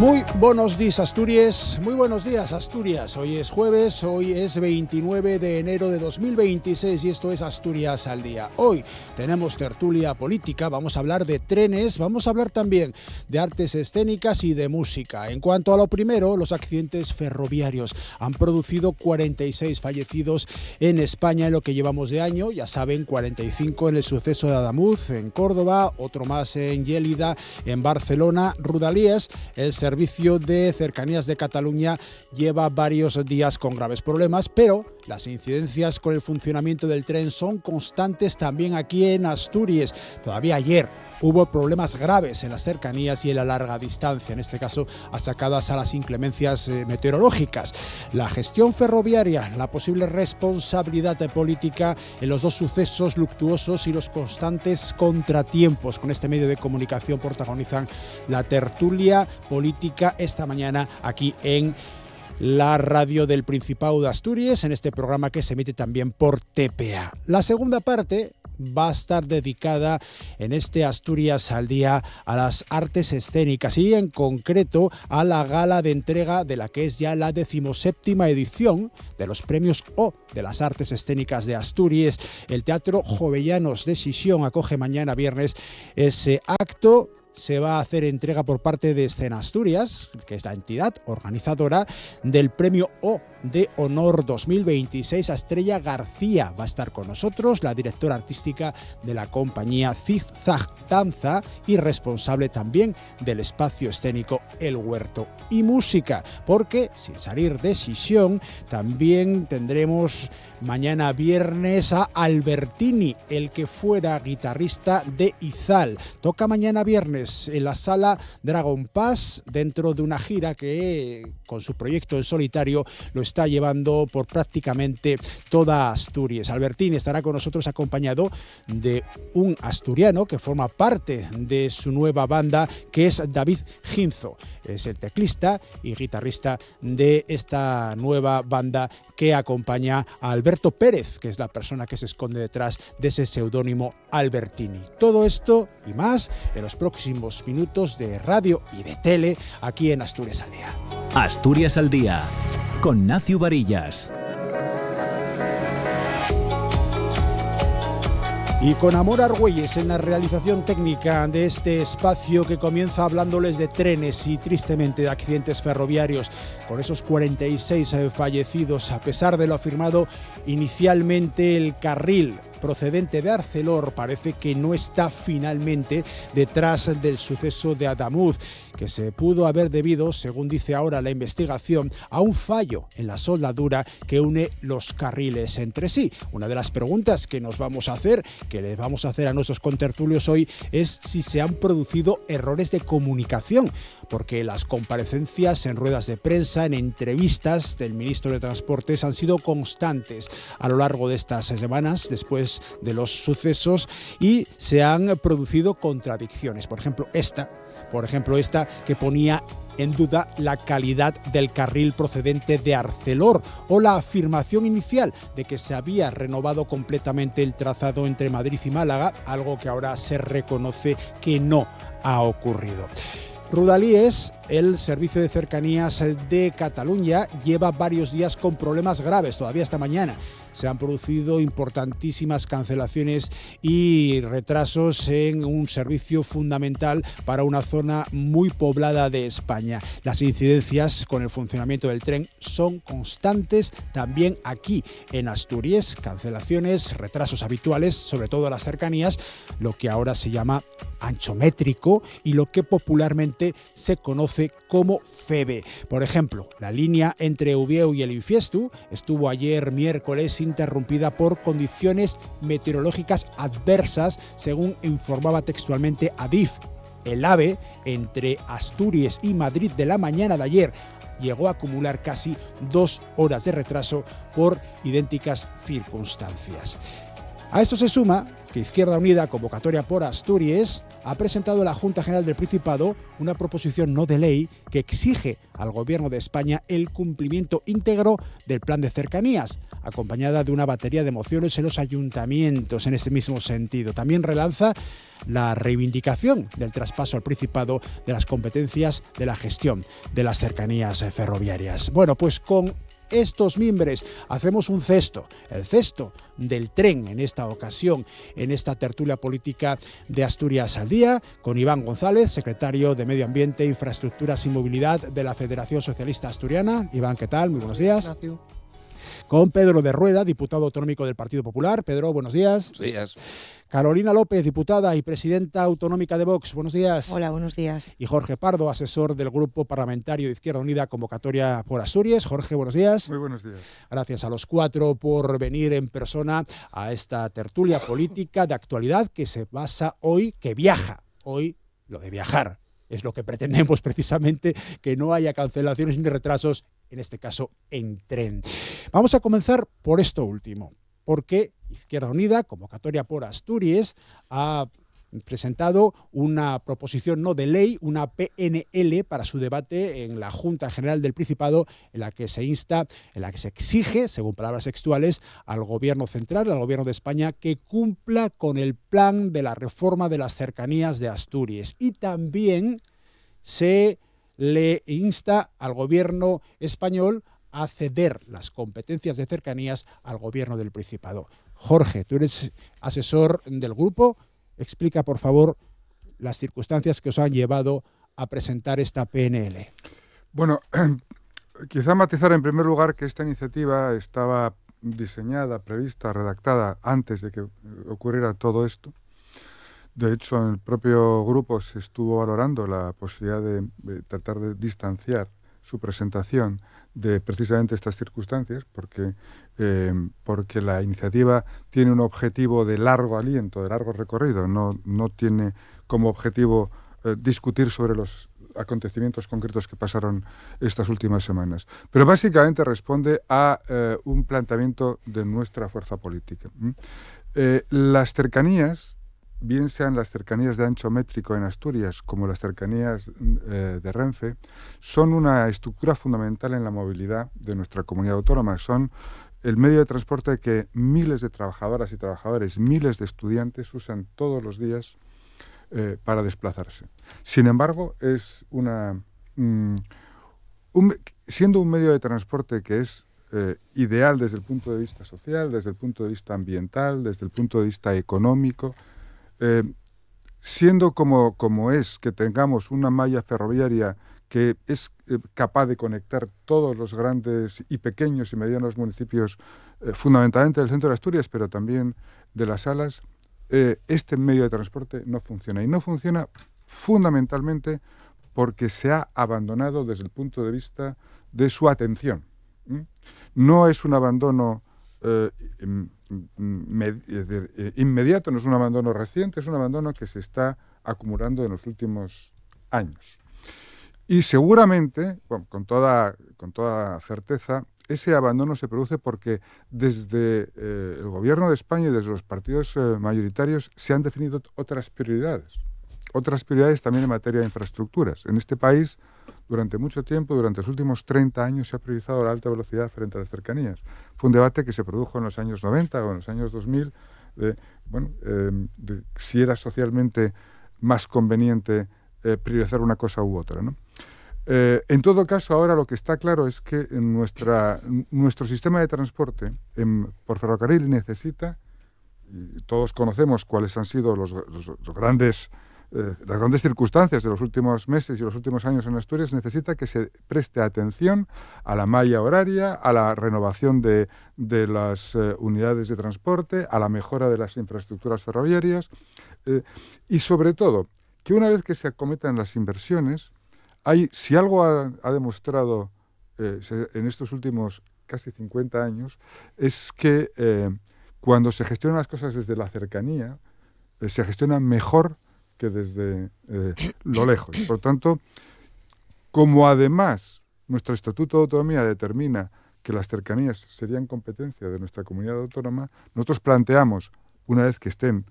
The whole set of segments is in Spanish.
Muy buenos días, Asturias. Muy buenos días, Asturias. Hoy es jueves, hoy es 29 de enero de 2026 y esto es Asturias al Día. Hoy tenemos tertulia política, vamos a hablar de trenes, vamos a hablar también de artes escénicas y de música. En cuanto a lo primero, los accidentes ferroviarios han producido 46 fallecidos en España en lo que llevamos de año. Ya saben, 45 en el suceso de Adamuz, en Córdoba, otro más en Lleida, en Barcelona, Rodalies. El Servicio de Cercanías de Cataluña lleva varios días con graves problemas, pero las incidencias con el funcionamiento del tren son constantes también aquí en Asturias. Todavía ayer hubo problemas graves en las cercanías y en la larga distancia, en este caso achacadas a las inclemencias meteorológicas. La gestión ferroviaria, la posible responsabilidad política en los dos sucesos luctuosos y los constantes contratiempos con este medio de comunicación protagonizan la tertulia política esta mañana aquí en la radio del Principado de Asturias, en este programa que se emite también por TPA. La segunda parte va a estar dedicada en este Asturias al Día a las artes escénicas y en concreto a la gala de entrega de la que es ya la 17ª edición de los premios O de las artes escénicas de Asturias. El Teatro Jovellanos de Sisión acoge mañana viernes ese acto. Se va a hacer entrega por parte de Escena Asturias, que es la entidad organizadora del Premio O de Honor 2026. A Estrella García va a estar con nosotros, la directora artística de la compañía Zigzag Danza y responsable también del espacio escénico El Huerto y Música, porque sin salir de Sisión también tendremos mañana viernes a Albertini, el que fuera guitarrista de Izal. Toca mañana viernes en la sala Dragon Pass dentro de una gira que con su proyecto en solitario lo está llevando por prácticamente toda Asturias. Albertini estará con nosotros acompañado de un asturiano que forma parte de su nueva banda, que es David Ginzo. Es el teclista y guitarrista de esta nueva banda que acompaña a Alberto Pérez, que es la persona que se esconde detrás de ese seudónimo Albertini. Todo esto y más en los próximos minutos de radio y de tele aquí en Asturias al Día. Asturias al Día, con Nacio Varillas. Y con Amor Argüelles en la realización técnica de este espacio que comienza hablándoles de trenes y tristemente de accidentes ferroviarios, con esos 46 fallecidos, a pesar de lo afirmado inicialmente. El carril procedente de Arcelor parece que no está finalmente detrás del suceso de Adamuz, que se pudo haber debido, según dice ahora la investigación, a un fallo en la soldadura que une los carriles entre sí. Una de las preguntas que nos vamos a hacer, que les vamos a hacer a nuestros contertulios hoy, es si se han producido errores de comunicación, porque las comparecencias en ruedas de prensa, en entrevistas del ministro de Transportes han sido constantes a lo largo de estas semanas después de los sucesos y se han producido contradicciones. Por ejemplo, esta que ponía en duda la calidad del carril procedente de Arcelor, o la afirmación inicial de que se había renovado completamente el trazado entre Madrid y Málaga, algo que ahora se reconoce que no ha ocurrido. Rodalies, el servicio de cercanías de Cataluña, lleva varios días con problemas graves. Todavía esta mañana se han producido importantísimas cancelaciones y retrasos en un servicio fundamental para una zona muy poblada de España. Las incidencias con el funcionamiento del tren son constantes también aquí en Asturias. Cancelaciones, retrasos habituales, sobre todo a las cercanías, lo que ahora se llama anchométrico y lo que popularmente se conoce como FEBE. Por ejemplo, la línea entre Ubieu y el Infiestu estuvo ayer miércoles interrumpida por condiciones meteorológicas adversas, según informaba textualmente Adif. El AVE entre Asturias y Madrid de la mañana de ayer llegó a acumular casi 2 horas de retraso por idénticas circunstancias. A esto se suma que Izquierda Unida, convocatoria por Asturias, ha presentado a la Junta General del Principado una proposición no de ley que exige al Gobierno de España el cumplimiento íntegro del plan de cercanías, acompañada de una batería de mociones en los ayuntamientos en este mismo sentido. También relanza la reivindicación del traspaso al Principado de las competencias de la gestión de las cercanías ferroviarias. Bueno, pues con estos mimbres hacemos un cesto, el cesto del tren en esta ocasión, en esta tertulia política de Asturias al Día, con Iván González, secretario de Medio Ambiente, Infraestructuras y Movilidad de la Federación Socialista Asturiana. Iván, ¿qué tal? Muy buenos días. Ignacio. Con Pedro de Rueda, diputado autonómico del Partido Popular. Pedro, buenos días. Buenos días. Carolina López, diputada y presidenta autonómica de Vox. Buenos días. Hola, buenos días. Y Jorge Pardo, asesor del Grupo Parlamentario de Izquierda Unida, convocatoria por Asturias. Jorge, buenos días. Muy buenos días. Gracias a los cuatro por venir en persona a esta tertulia política de actualidad que se basa hoy, que viaja. Hoy, lo de viajar es lo que pretendemos precisamente, que no haya cancelaciones ni retrasos, en este caso en tren. Vamos a comenzar por esto último, porque Izquierda Unida, convocatoria por Asturias, ha presentado una proposición no de ley, una PNL, para su debate en la Junta General del Principado, en la que se insta, en la que se exige, según palabras textuales, al Gobierno central, al Gobierno de España, que cumpla con el plan de la reforma de las cercanías de Asturias. Y también se le insta al Gobierno español a ceder las competencias de cercanías al Gobierno del Principado. Jorge, tú eres asesor del grupo. Explica, por favor, las circunstancias que os han llevado a presentar esta PNL. Bueno, quizá matizar en primer lugar que esta iniciativa estaba diseñada, prevista, redactada antes de que ocurriera todo esto. De hecho, en el propio grupo se estuvo valorando la posibilidad de tratar de distanciar su presentación de precisamente estas circunstancias, porque la iniciativa tiene un objetivo de largo aliento, de largo recorrido, no tiene como objetivo discutir sobre los acontecimientos concretos que pasaron estas últimas semanas. Pero básicamente responde a un planteamiento de nuestra fuerza política. Las cercanías, bien sean las cercanías de ancho métrico en Asturias como las cercanías de Renfe, son una estructura fundamental en la movilidad de nuestra comunidad autónoma. Son el medio de transporte que miles de trabajadoras y trabajadores, miles de estudiantes usan todos los días para desplazarse. Sin embargo, es siendo un medio de transporte que es ideal desde el punto de vista social, desde el punto de vista ambiental, desde el punto de vista económico, siendo como es que tengamos una malla ferroviaria que es capaz de conectar todos los grandes y pequeños y medianos municipios, fundamentalmente del centro de Asturias, pero también de las Salas, este medio de transporte no funciona. Y no funciona fundamentalmente porque se ha abandonado desde el punto de vista de su atención. No es un abandono inmediato, no es un abandono reciente, es un abandono que se está acumulando en los últimos años. Y seguramente, bueno, con toda certeza, ese abandono se produce porque desde el Gobierno de España y desde los partidos mayoritarios se han definido otras prioridades también en materia de infraestructuras. En este país, durante mucho tiempo, durante los últimos 30 años, se ha priorizado la alta velocidad frente a las cercanías. Fue un debate que se produjo en los años 90 o en los años 2000, de si era socialmente más conveniente priorizar una cosa u otra, ¿no? En todo caso, ahora lo que está claro es que nuestro sistema de transporte por ferrocarril necesita, y todos conocemos cuáles han sido las grandes circunstancias de los últimos meses y los últimos años en Asturias, necesita que se preste atención a la malla horaria, a la renovación de las unidades de transporte, a la mejora de las infraestructuras ferroviarias y sobre todo que una vez que se acometan las inversiones, si algo ha demostrado en estos últimos casi 50 años, es que cuando se gestionan las cosas desde la cercanía, se gestionan mejor que desde lo lejos. Por tanto, como además nuestro Estatuto de Autonomía determina que las cercanías serían competencia de nuestra comunidad autónoma, nosotros planteamos una vez que estén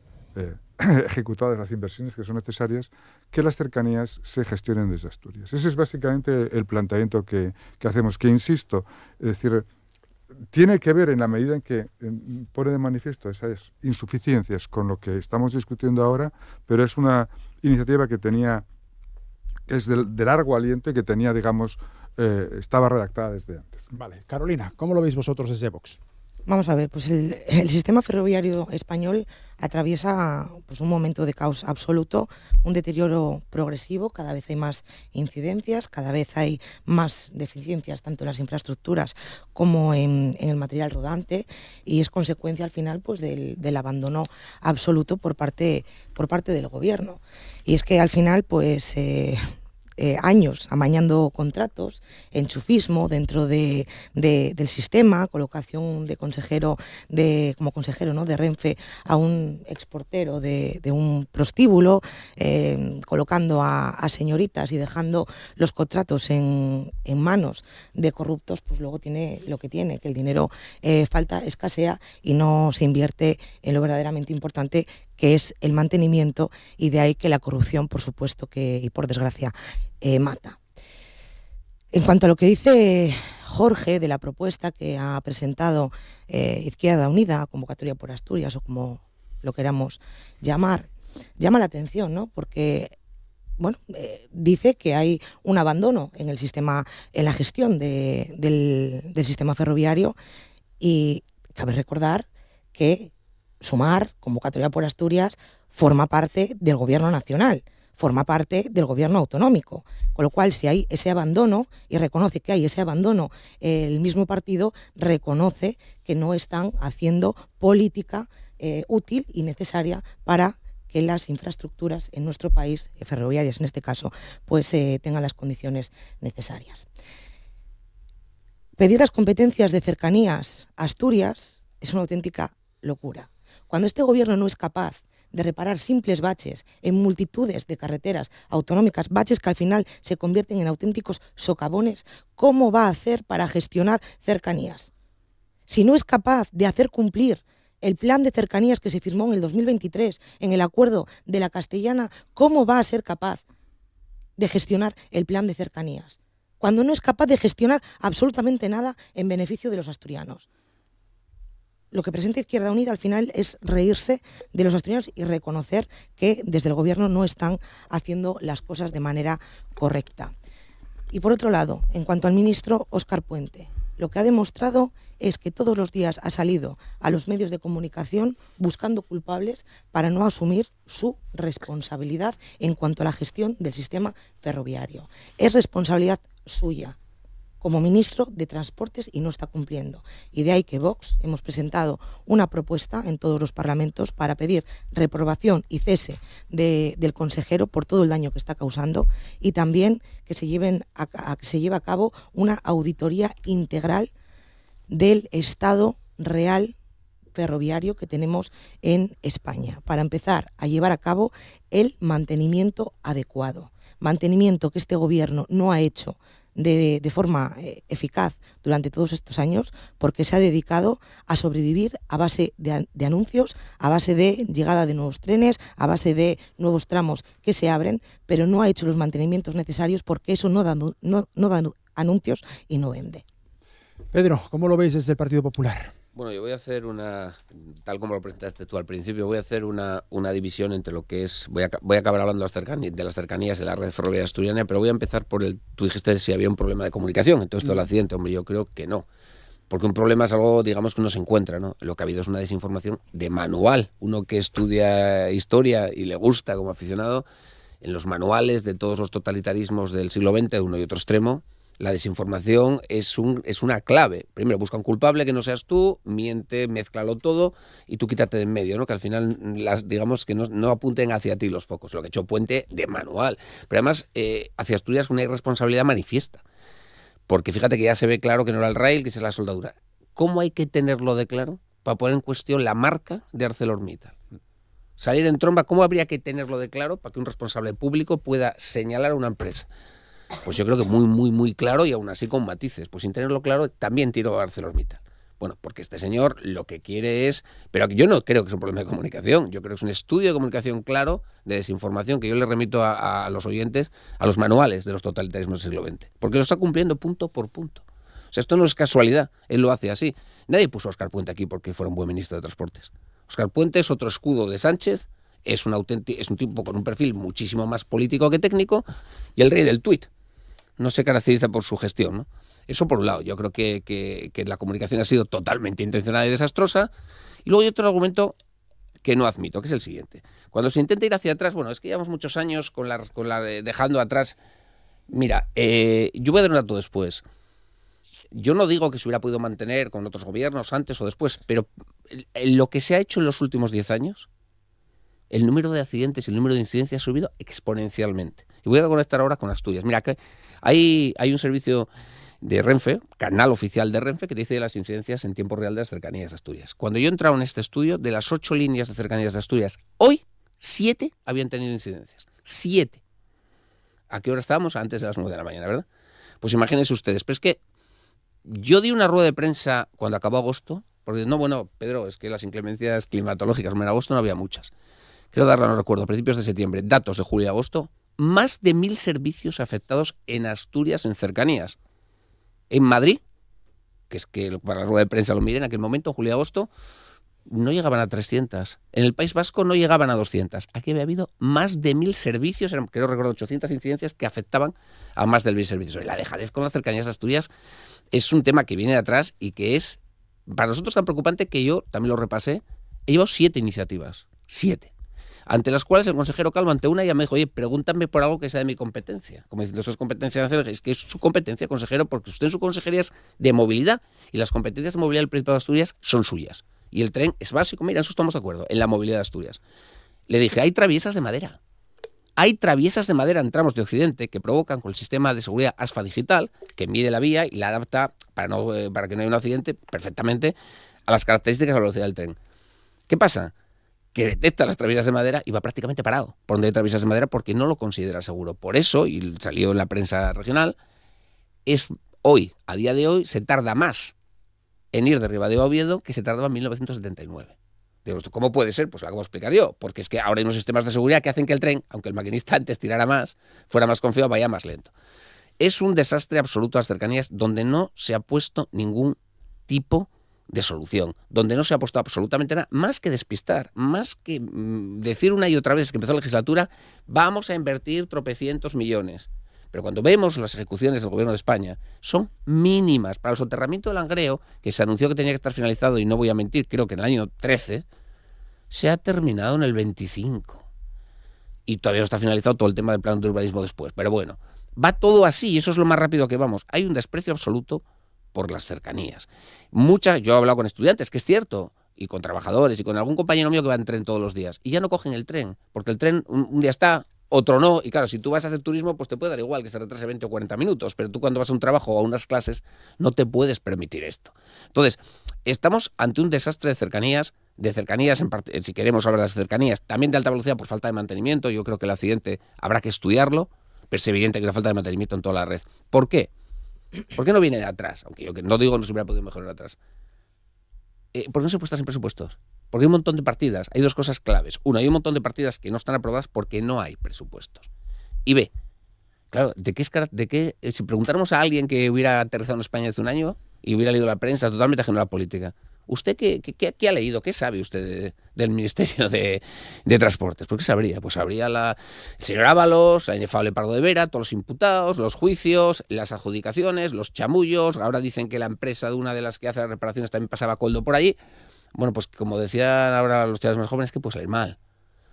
ejecutadas las inversiones que son necesarias, que las cercanías se gestionen desde Asturias. Ese es básicamente el planteamiento que hacemos, que insisto, es decir, tiene que ver en la medida en que pone de manifiesto esas insuficiencias con lo que estamos discutiendo ahora, pero es una iniciativa que es de largo aliento y que tenía, digamos, estaba redactada desde antes. Vale, Carolina, ¿cómo lo veis vosotros desde Vox? Vamos a ver, pues el sistema ferroviario español atraviesa pues un momento de caos absoluto, un deterioro progresivo, cada vez hay más incidencias, cada vez hay más deficiencias tanto en las infraestructuras como en el material rodante, y es consecuencia al final pues del abandono absoluto por parte del gobierno. Y es que al final pues años amañando contratos, enchufismo dentro del sistema, colocación de consejero como consejero, ¿no?, de Renfe a un exportero de un prostíbulo, colocando a señoritas y dejando los contratos en manos de corruptos, pues luego tiene lo que tiene, que el dinero falta, escasea y no se invierte en lo verdaderamente importante, que es el mantenimiento, y de ahí que la corrupción, por supuesto, y por desgracia, mata. En cuanto a lo que dice Jorge de la propuesta que ha presentado Izquierda Unida, Convocatoria por Asturias o como lo queramos llamar, llama la atención, ¿no? Porque bueno, dice que hay un abandono en el sistema, en la gestión del sistema ferroviario, y cabe recordar que Sumar, Convocatoria por Asturias, forma parte del gobierno nacional, forma parte del gobierno autonómico, con lo cual si hay ese abandono, y reconoce que hay ese abandono, el mismo partido reconoce que no están haciendo política útil y necesaria para que las infraestructuras en nuestro país, ferroviarias en este caso, pues tengan las condiciones necesarias. Pedir las competencias de cercanías a Asturias es una auténtica locura. Cuando este gobierno no es capaz de reparar simples baches en multitudes de carreteras autonómicas, baches que al final se convierten en auténticos socavones, ¿cómo va a hacer para gestionar cercanías? Si no es capaz de hacer cumplir el plan de cercanías que se firmó en el 2023 en el acuerdo de la Castellana, ¿cómo va a ser capaz de gestionar el plan de cercanías? Cuando no es capaz de gestionar absolutamente nada en beneficio de los asturianos. Lo que presenta Izquierda Unida al final es reírse de los asturianos y reconocer que desde el gobierno no están haciendo las cosas de manera correcta. Y por otro lado, en cuanto al ministro Óscar Puente, lo que ha demostrado es que todos los días ha salido a los medios de comunicación buscando culpables para no asumir su responsabilidad en cuanto a la gestión del sistema ferroviario. Es responsabilidad suya como ministro de Transportes y no está cumpliendo. Y de ahí que Vox hemos presentado una propuesta en todos los parlamentos para pedir reprobación y cese del consejero por todo el daño que está causando, y también que se lleve a cabo una auditoría integral del estado real ferroviario que tenemos en España, para empezar a llevar a cabo el mantenimiento adecuado. Mantenimiento que este gobierno no ha hecho de forma eficaz durante todos estos años, porque se ha dedicado a sobrevivir a base de anuncios, a base de llegada de nuevos trenes, a base de nuevos tramos que se abren, pero no ha hecho los mantenimientos necesarios, porque eso no da anuncios y no vende. Pedro, ¿cómo lo veis desde el Partido Popular? Bueno, yo voy a hacer tal como lo presentaste tú al principio, voy a hacer una división entre lo que es, voy a acabar hablando de las cercanías de la red ferroviaria asturiana, pero voy a empezar tú dijiste si había un problema de comunicación en todo esto del accidente. Hombre, yo creo que no, porque un problema es algo, digamos, que uno se encuentra, ¿no? Lo que ha habido es una desinformación de manual. Uno que estudia historia y le gusta como aficionado, en los manuales de todos los totalitarismos del siglo XX, de uno y otro extremo, la desinformación es una clave. Primero, busca un culpable que no seas tú, miente, mézclalo todo y tú quítate de en medio, ¿no? Que al final, digamos, que no apunten hacia ti los focos. Lo que ha hecho Puente de manual. Pero además, hacia Asturias una irresponsabilidad manifiesta. Porque fíjate que ya se ve claro que no era el rail, que es la soldadura. ¿Cómo hay que tenerlo de claro para poner en cuestión la marca de ArcelorMittal? Salir en tromba, ¿cómo habría que tenerlo de claro para que un responsable público pueda señalar a una empresa? Pues yo creo que muy, muy, muy claro, y aún así con matices. Pues sin tenerlo claro, también tiro a ArcelorMittal. Bueno, porque este señor lo que quiere es... Pero yo no creo que es un problema de comunicación, yo creo que es un estudio de comunicación claro de desinformación que yo le remito a los oyentes a los manuales de los totalitarismos del siglo XX, porque lo está cumpliendo punto por punto. O sea, esto no es casualidad, él lo hace así. Nadie puso a Óscar Puente aquí porque fuera un buen ministro de Transportes. Óscar Puente es otro escudo de Sánchez, es un tipo con un perfil muchísimo más político que técnico, y el rey del tuit. No se caracteriza por su gestión, ¿no? Eso por un lado, yo creo que la comunicación ha sido totalmente intencionada y desastrosa. Y luego hay otro argumento que no admito, que es el siguiente. Cuando se intenta ir hacia atrás, bueno, es que llevamos muchos años dejando atrás. Mira, yo voy a dar un dato después. Yo no digo que se hubiera podido mantener con otros gobiernos antes o después, pero lo que se ha hecho en los últimos 10 años, el número de accidentes y el número de incidencias ha subido exponencialmente. Y voy a conectar ahora con Asturias. Mira, que hay un servicio de Renfe, canal oficial de Renfe, que dice las incidencias en tiempo real de las cercanías de Asturias. Cuando yo entraba en este estudio, de las 8 líneas de cercanías de Asturias, hoy 7 habían tenido incidencias. 7. ¿A qué hora estábamos? Antes de las 9 de la mañana, ¿verdad? Pues imagínense ustedes. Pero es que yo di una rueda de prensa cuando acabó agosto, porque no, bueno, Pedro, es que las inclemencias climatológicas, en agosto no había muchas. Quiero darla, no recuerdo, a principios de septiembre, datos de julio y agosto, más de 1.000 servicios afectados en Asturias en cercanías. En Madrid, que es que para la rueda de prensa lo miré en aquel momento, julio y agosto, no llegaban a 300. En el País Vasco no llegaban a 200. Aquí había habido más de 1.000 servicios, creo recordar 800 incidencias que afectaban a más de 1.000 servicios. La dejadez con las cercanías de Asturias es un tema que viene de atrás y que es para nosotros tan preocupante que yo también lo repasé. He llevado 7 iniciativas, 7. Ante las cuales el consejero Calvo, ante una, ya me dijo, oye, pregúntame por algo que sea de mi competencia. Como diciendo, esto es competencia nacional, es que es su competencia, consejero, porque usted en su consejería es de movilidad y las competencias de movilidad del Principado de Asturias son suyas. Y el tren es básico, mira, en eso estamos de acuerdo, en la movilidad de Asturias. Le dije, hay traviesas de madera. Hay traviesas de madera en tramos de Occidente que provocan con el sistema de seguridad ASFA digital, que mide la vía y la adapta para que no haya un accidente perfectamente a las características de la velocidad del tren. ¿Qué pasa? Que detecta las traviesas de madera y va prácticamente parado por donde hay traviesas de madera porque no lo considera seguro. Por eso, y salió en la prensa regional, hoy, a día de hoy, se tarda más en ir de Ribadeo a Oviedo que se tardaba en 1979. Digo, ¿cómo puede ser? Pues lo acabo de explicar yo, porque es que ahora hay unos sistemas de seguridad que hacen que el tren, aunque el maquinista antes tirara más, fuera más confiado, vaya más lento. Es un desastre absoluto a las cercanías donde no se ha puesto ningún tipo de solución, donde no se ha puesto absolutamente nada, más que despistar, más que decir una y otra vez que empezó la legislatura, vamos a invertir tropecientos millones. Pero cuando vemos las ejecuciones del gobierno de España, son mínimas. Para el soterramiento del Langreo, que se anunció que tenía que estar finalizado, y no voy a mentir, creo que en el año 13, se ha terminado en el 25. Y todavía no está finalizado todo el tema del plan de urbanismo después. Pero bueno, va todo así y eso es lo más rápido que vamos. Hay un desprecio absoluto por las cercanías. Yo he hablado con estudiantes, que es cierto, y con trabajadores, y con algún compañero mío que va en tren todos los días, y ya no cogen el tren, porque el tren un día está, otro no, y claro, si tú vas a hacer turismo, pues te puede dar igual que se retrase 20 o 40 minutos, pero tú cuando vas a un trabajo o a unas clases, no te puedes permitir esto. Entonces, estamos ante un desastre de cercanías si queremos hablar de las cercanías, también de alta velocidad por falta de mantenimiento. Yo creo que el accidente habrá que estudiarlo, pero es evidente que hay una falta de mantenimiento en toda la red. ¿Por qué? ¿Por qué no viene de atrás? Aunque yo no digo que no se hubiera podido mejorar atrás. ¿Por qué no se puestan en presupuestos? Porque hay un montón de partidas. Hay dos cosas claves. Una, hay un montón de partidas que no están aprobadas porque no hay presupuestos. Y B, claro, si preguntáramos a alguien que hubiera aterrizado en España hace un año y hubiera leído la prensa totalmente ajeno a la política, ¿usted qué ha leído? ¿Qué sabe usted del Ministerio de Transportes? ¿Por qué sabría? Pues sabría el señor Ábalos, la inefable Pardo de Vera, todos los imputados, los juicios, las adjudicaciones, los chamullos. Ahora dicen que la empresa de una de las que hace las reparaciones también pasaba coldo por allí. Bueno, pues como decían ahora los chavales más jóvenes, que puede salir mal.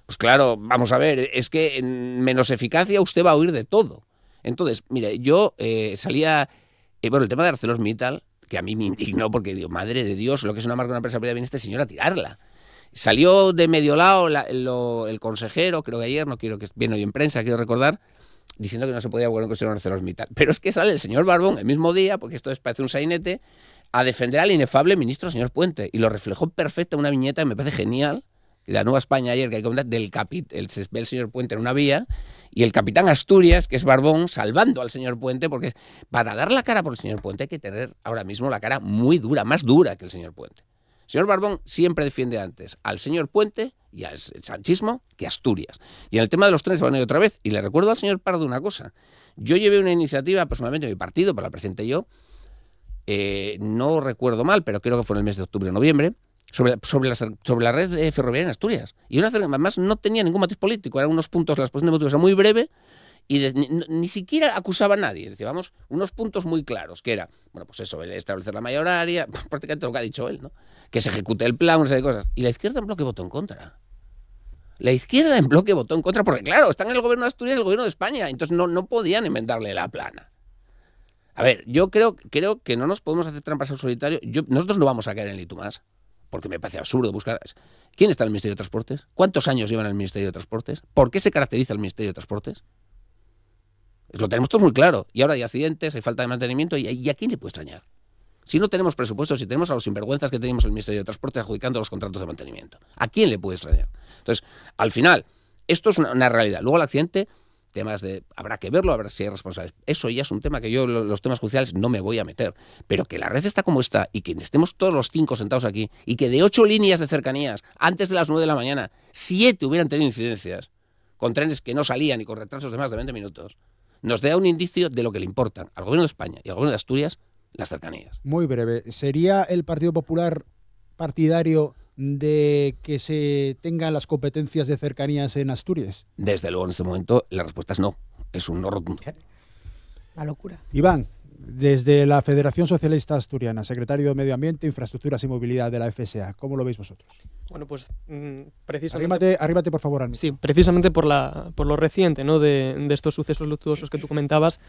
Pues claro, vamos a ver, es que en menos eficacia usted va a oír de todo. Entonces, mire, yo salía... el tema de ArcelorMittal, que a mí me indignó porque digo, madre de Dios, lo que es una marca de una empresa privada, viene este señor a tirarla. Salió de medio lado el consejero, creo que ayer, no quiero que viene hoy en prensa, quiero recordar, diciendo que no se podía volver a considerar un ArcelorMittal. Pero es que sale el señor Barbón el mismo día, porque esto parece un sainete, a defender al inefable ministro señor Puente. Y lo reflejó perfecto en una viñeta que me parece genial, y la Nueva España ayer, que hay que comentar, se ve el señor Puente en una vía, y el capitán Asturias, que es Barbón, salvando al señor Puente, porque para dar la cara por el señor Puente hay que tener ahora mismo la cara muy dura, más dura que el señor Puente. El señor Barbón siempre defiende antes al señor Puente y al sanchismo que Asturias. Y en el tema de los trenes van a ir otra vez. Y le recuerdo al señor Pardo una cosa. Yo llevé una iniciativa personalmente en mi partido, para la presenté yo, no recuerdo mal, pero creo que fue en el mes de octubre o noviembre, sobre la red ferroviaria en Asturias. Y además no tenía ningún matiz político, eran unos puntos, la exposición de motivos era muy breve, y ni siquiera acusaba a nadie. Decía, vamos, unos puntos muy claros, que era, bueno, pues eso, establecer la mayoría, prácticamente lo que ha dicho él, ¿no? Que se ejecute el plan, una serie de cosas. Y la izquierda en bloque votó en contra. La izquierda en bloque votó en contra, porque claro, están en el gobierno de Asturias y el gobierno de España, entonces no podían enmendarle la plana. A ver, yo creo que no nos podemos hacer trampas al solitario. Nosotros no vamos a caer en el y tú más, porque me parece absurdo buscar. ¿Quién está en el Ministerio de Transportes? ¿Cuántos años llevan en el Ministerio de Transportes? ¿Por qué se caracteriza el Ministerio de Transportes? Lo tenemos todo muy claro. Y ahora hay accidentes, hay falta de mantenimiento, ¿y a quién le puede extrañar? Si no tenemos presupuestos, si tenemos a los sinvergüenzas que tenemos en el Ministerio de Transportes adjudicando los contratos de mantenimiento, ¿a quién le puede extrañar? Entonces, al final, esto es una realidad. Luego el accidente, temas de, habrá que verlo, a ver si hay responsables. Eso ya es un tema que yo, los temas judiciales, no me voy a meter. Pero que la red está como está y que estemos todos los 5 sentados aquí y que de 8 líneas de cercanías, antes de las 9 de la mañana, 7 hubieran tenido incidencias con trenes que no salían y con retrasos de más de 20 minutos, nos da un indicio de lo que le importan al gobierno de España y al gobierno de Asturias las cercanías. Muy breve. ¿Sería el Partido Popular partidario de que se tengan las competencias de cercanías en Asturias? Desde luego, en este momento, la respuesta es no. Es un no rotundo. La locura. Iván, desde la Federación Socialista Asturiana, secretario de Medio Ambiente, Infraestructuras y Movilidad de la FSA, ¿cómo lo veis vosotros? Bueno, pues precisamente... Arríbate por favor al micro. Sí, precisamente por lo reciente, ¿no? de estos sucesos luctuosos que tú comentabas,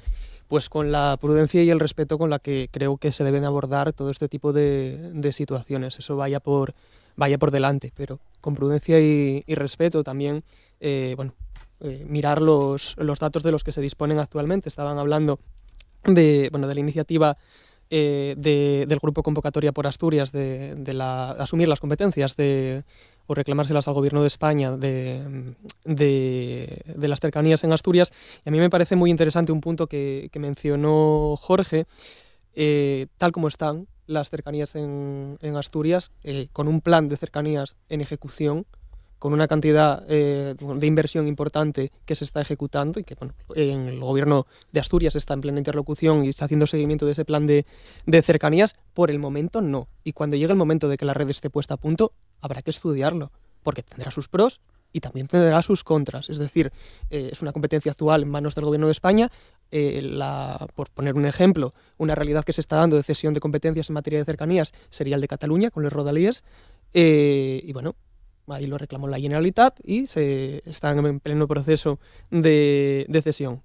pues con la prudencia y el respeto con la que creo que se deben abordar todo este tipo de situaciones. Eso vaya por delante, pero con prudencia y respeto también, mirar los datos de los que se disponen actualmente. Estaban hablando de la iniciativa del Grupo Convocatoria por Asturias de asumir las competencias o reclamárselas al Gobierno de España de las cercanías en Asturias. Y a mí me parece muy interesante un punto que mencionó Jorge, tal como están las cercanías en Asturias, con un plan de cercanías en ejecución, con una cantidad de inversión importante que se está ejecutando y que en el gobierno de Asturias está en plena interlocución y está haciendo seguimiento de ese plan de cercanías. Por el momento no. Y cuando llegue el momento de que la red esté puesta a punto, habrá que estudiarlo, porque tendrá sus pros y también tendrá sus contras. Es decir, es una competencia actual en manos del gobierno de España. Por poner un ejemplo, una realidad que se está dando de cesión de competencias en materia de cercanías sería el de Cataluña con los rodalíes. Y bueno, ahí lo reclamó la Generalitat y están en pleno proceso de cesión.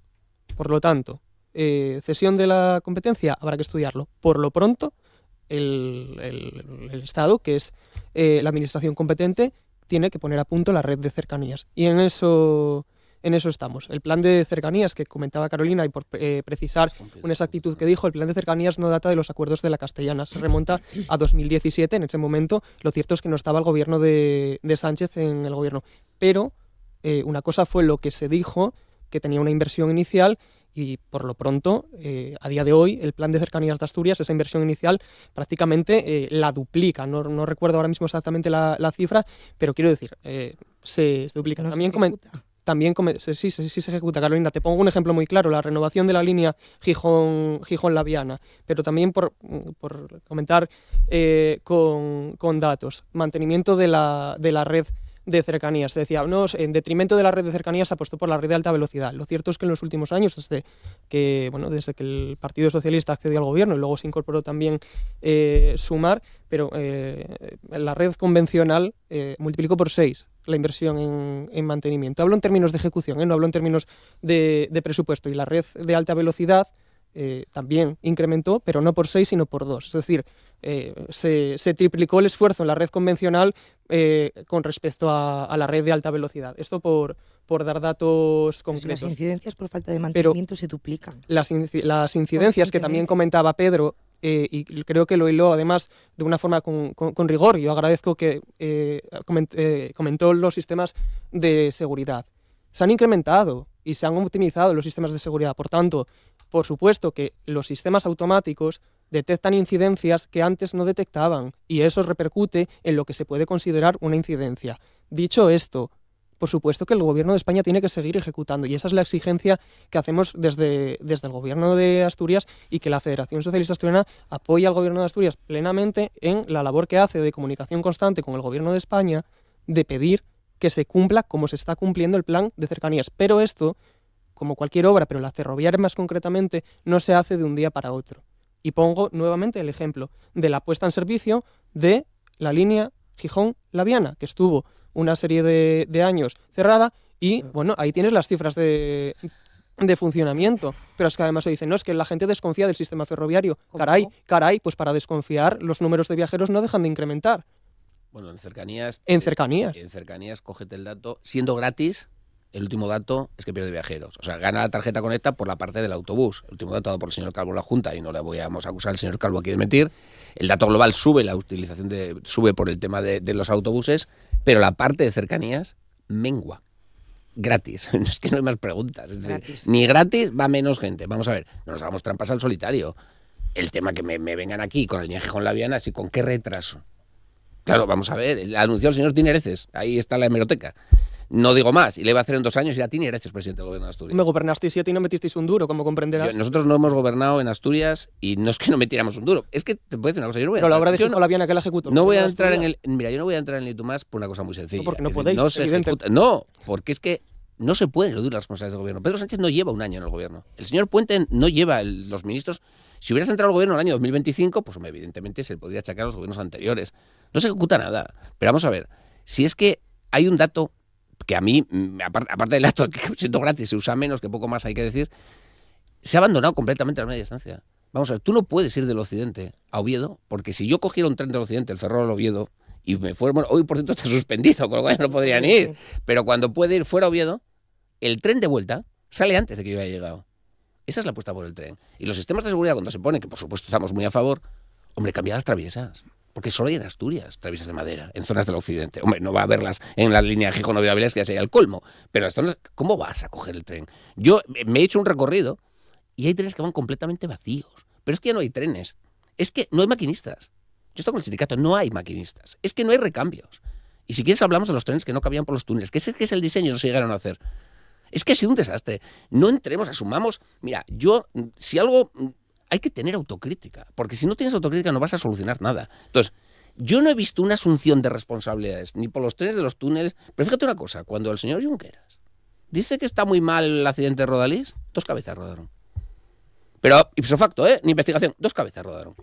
Por lo tanto, cesión de la competencia habrá que estudiarlo. Por lo pronto, el Estado, que es la administración competente, tiene que poner a punto la red de cercanías. Y en eso estamos. El plan de cercanías que comentaba Carolina, y por precisar una exactitud que dijo, el plan de cercanías no data de los acuerdos de la Castellana, se remonta a 2017. En ese momento, lo cierto es que no estaba el gobierno de Sánchez en el gobierno. Pero una cosa fue lo que se dijo, que tenía una inversión inicial, y por lo pronto, a día de hoy, el plan de cercanías de Asturias, esa inversión inicial, prácticamente la duplica. No recuerdo ahora mismo exactamente la cifra, pero quiero decir, se duplica. Sí se ejecuta, Carolina. Te pongo un ejemplo muy claro, la renovación de la línea Gijón-Laviana, pero también por comentar con datos, mantenimiento de la red de cercanías. Se decía, no, en detrimento de la red de cercanías se apostó por la red de alta velocidad. Lo cierto es que en los últimos años, desde que el Partido Socialista accedió al gobierno y luego se incorporó también Sumar, pero la red convencional multiplicó por 6 la inversión en mantenimiento. Hablo en términos de ejecución, no hablo en términos de presupuesto. Y la red de alta velocidad también incrementó, pero no por 6, sino por 2. Es decir, se triplicó el esfuerzo en la red convencional con respecto a la red de alta velocidad. Esto por dar datos concretos. Las incidencias por falta de mantenimiento se duplican. Las incidencias que también comentaba Pedro, y creo que lo hiló además de una forma con rigor. Yo agradezco que comentó los sistemas de seguridad. Se han incrementado y se han optimizado los sistemas de seguridad. Por tanto, por supuesto que los sistemas automáticos detectan incidencias que antes no detectaban y eso repercute en lo que se puede considerar una incidencia. Dicho esto, por supuesto que el Gobierno de España tiene que seguir ejecutando y esa es la exigencia que hacemos desde el Gobierno de Asturias y que la Federación Socialista Asturiana apoya al Gobierno de Asturias plenamente en la labor que hace de comunicación constante con el Gobierno de España de pedir que se cumpla como se está cumpliendo el plan de cercanías. Pero esto, como cualquier obra, pero la ferroviaria más concretamente, no se hace de un día para otro. Y pongo nuevamente el ejemplo de la puesta en servicio de la línea Gijón-La Viana, que estuvo una serie de años cerrada y, bueno, ahí tienes las cifras de funcionamiento. Pero es que además se dice, no, es que la gente desconfía del sistema ferroviario. Caray, pues para desconfiar los números de viajeros no dejan de incrementar. Bueno, en cercanías... En cercanías. En cercanías, cógete el dato. Siendo gratis, el último dato es que pierde viajeros. O sea, gana la tarjeta Conecta por la parte del autobús. El último dato dado por el señor Calvo en la Junta, y no le vamos a acusar al señor Calvo aquí de mentir. El dato global sube, la utilización sube por el tema de los autobuses, pero la parte de cercanías mengua. Gratis. Es que no hay más preguntas. Es decir, ni gratis va menos gente. Vamos a ver, no nos hagamos trampas al solitario. El tema que me vengan aquí con el línea Gijón-La Viana, así con qué retraso. Claro, vamos a ver, anunció el señor Tinereces, ahí está la hemeroteca. No digo más, y le iba a hacer en 2 años y era Tinereces presidente del Gobierno de Asturias. Me gobernasteis 7 y no metisteis un duro, como comprenderás. Nosotros no hemos gobernado en Asturias y no es que no metiéramos un duro. Es que te puedo decir una cosa, yo no voy a Pero la obra de Gijón-La Viana que la ejecutó. No voy a entrar en el... Mira, yo no voy a entrar en el Itumás por una cosa muy sencilla. No, porque no es podéis, decir, evidente. No, porque es que no se pueden eludir las responsabilidades del gobierno. Pedro Sánchez no lleva 1 año en el gobierno. El señor Puente no lleva los ministros. Si hubieras entrado al gobierno en el año 2025, pues evidentemente se le podría achacar a los gobiernos anteriores. No se ejecuta nada. Pero vamos a ver, si es que hay un dato que a mí, aparte del dato que siento gratis, se usa menos, que poco más hay que decir, se ha abandonado completamente la media distancia. Vamos a ver, tú no puedes ir del Occidente a Oviedo, porque si yo cogiera un tren del Occidente, el Ferrol Oviedo, y me fuera, bueno, hoy por cierto está suspendido, con lo cual no podrían ir, pero cuando puede ir fuera a Oviedo, el tren de vuelta sale antes de que yo haya llegado. Esa es la apuesta por el tren. Y los sistemas de seguridad, cuando se ponen, que por supuesto estamos muy a favor, hombre, cambia las traviesas. Porque solo hay en Asturias traviesas de madera, en zonas del occidente. Hombre, no va a haberlas en la línea Gijón-Oviedo-Avilés, que ya sería el colmo. Pero las zonas, ¿cómo vas a coger el tren? Yo me he hecho un recorrido y hay trenes que van completamente vacíos. Pero es que ya no hay trenes. Es que no hay maquinistas. Yo estoy con el sindicato, no hay maquinistas. Es que no hay recambios. Y si quieres hablamos de los trenes que no cabían por los túneles, que es el diseño, no se llegaron a hacer. Es que ha sido un desastre. No entremos, asumamos... Mira, si algo... Hay que tener autocrítica, porque si no tienes autocrítica no vas a solucionar nada. Entonces, yo no he visto una asunción de responsabilidades, ni por los trenes de los túneles. Pero fíjate una cosa, cuando el señor Junqueras dice que está muy mal el accidente de Rodalís, 2 cabezas rodaron. Pero, ipso facto, ni investigación, 2 cabezas rodaron.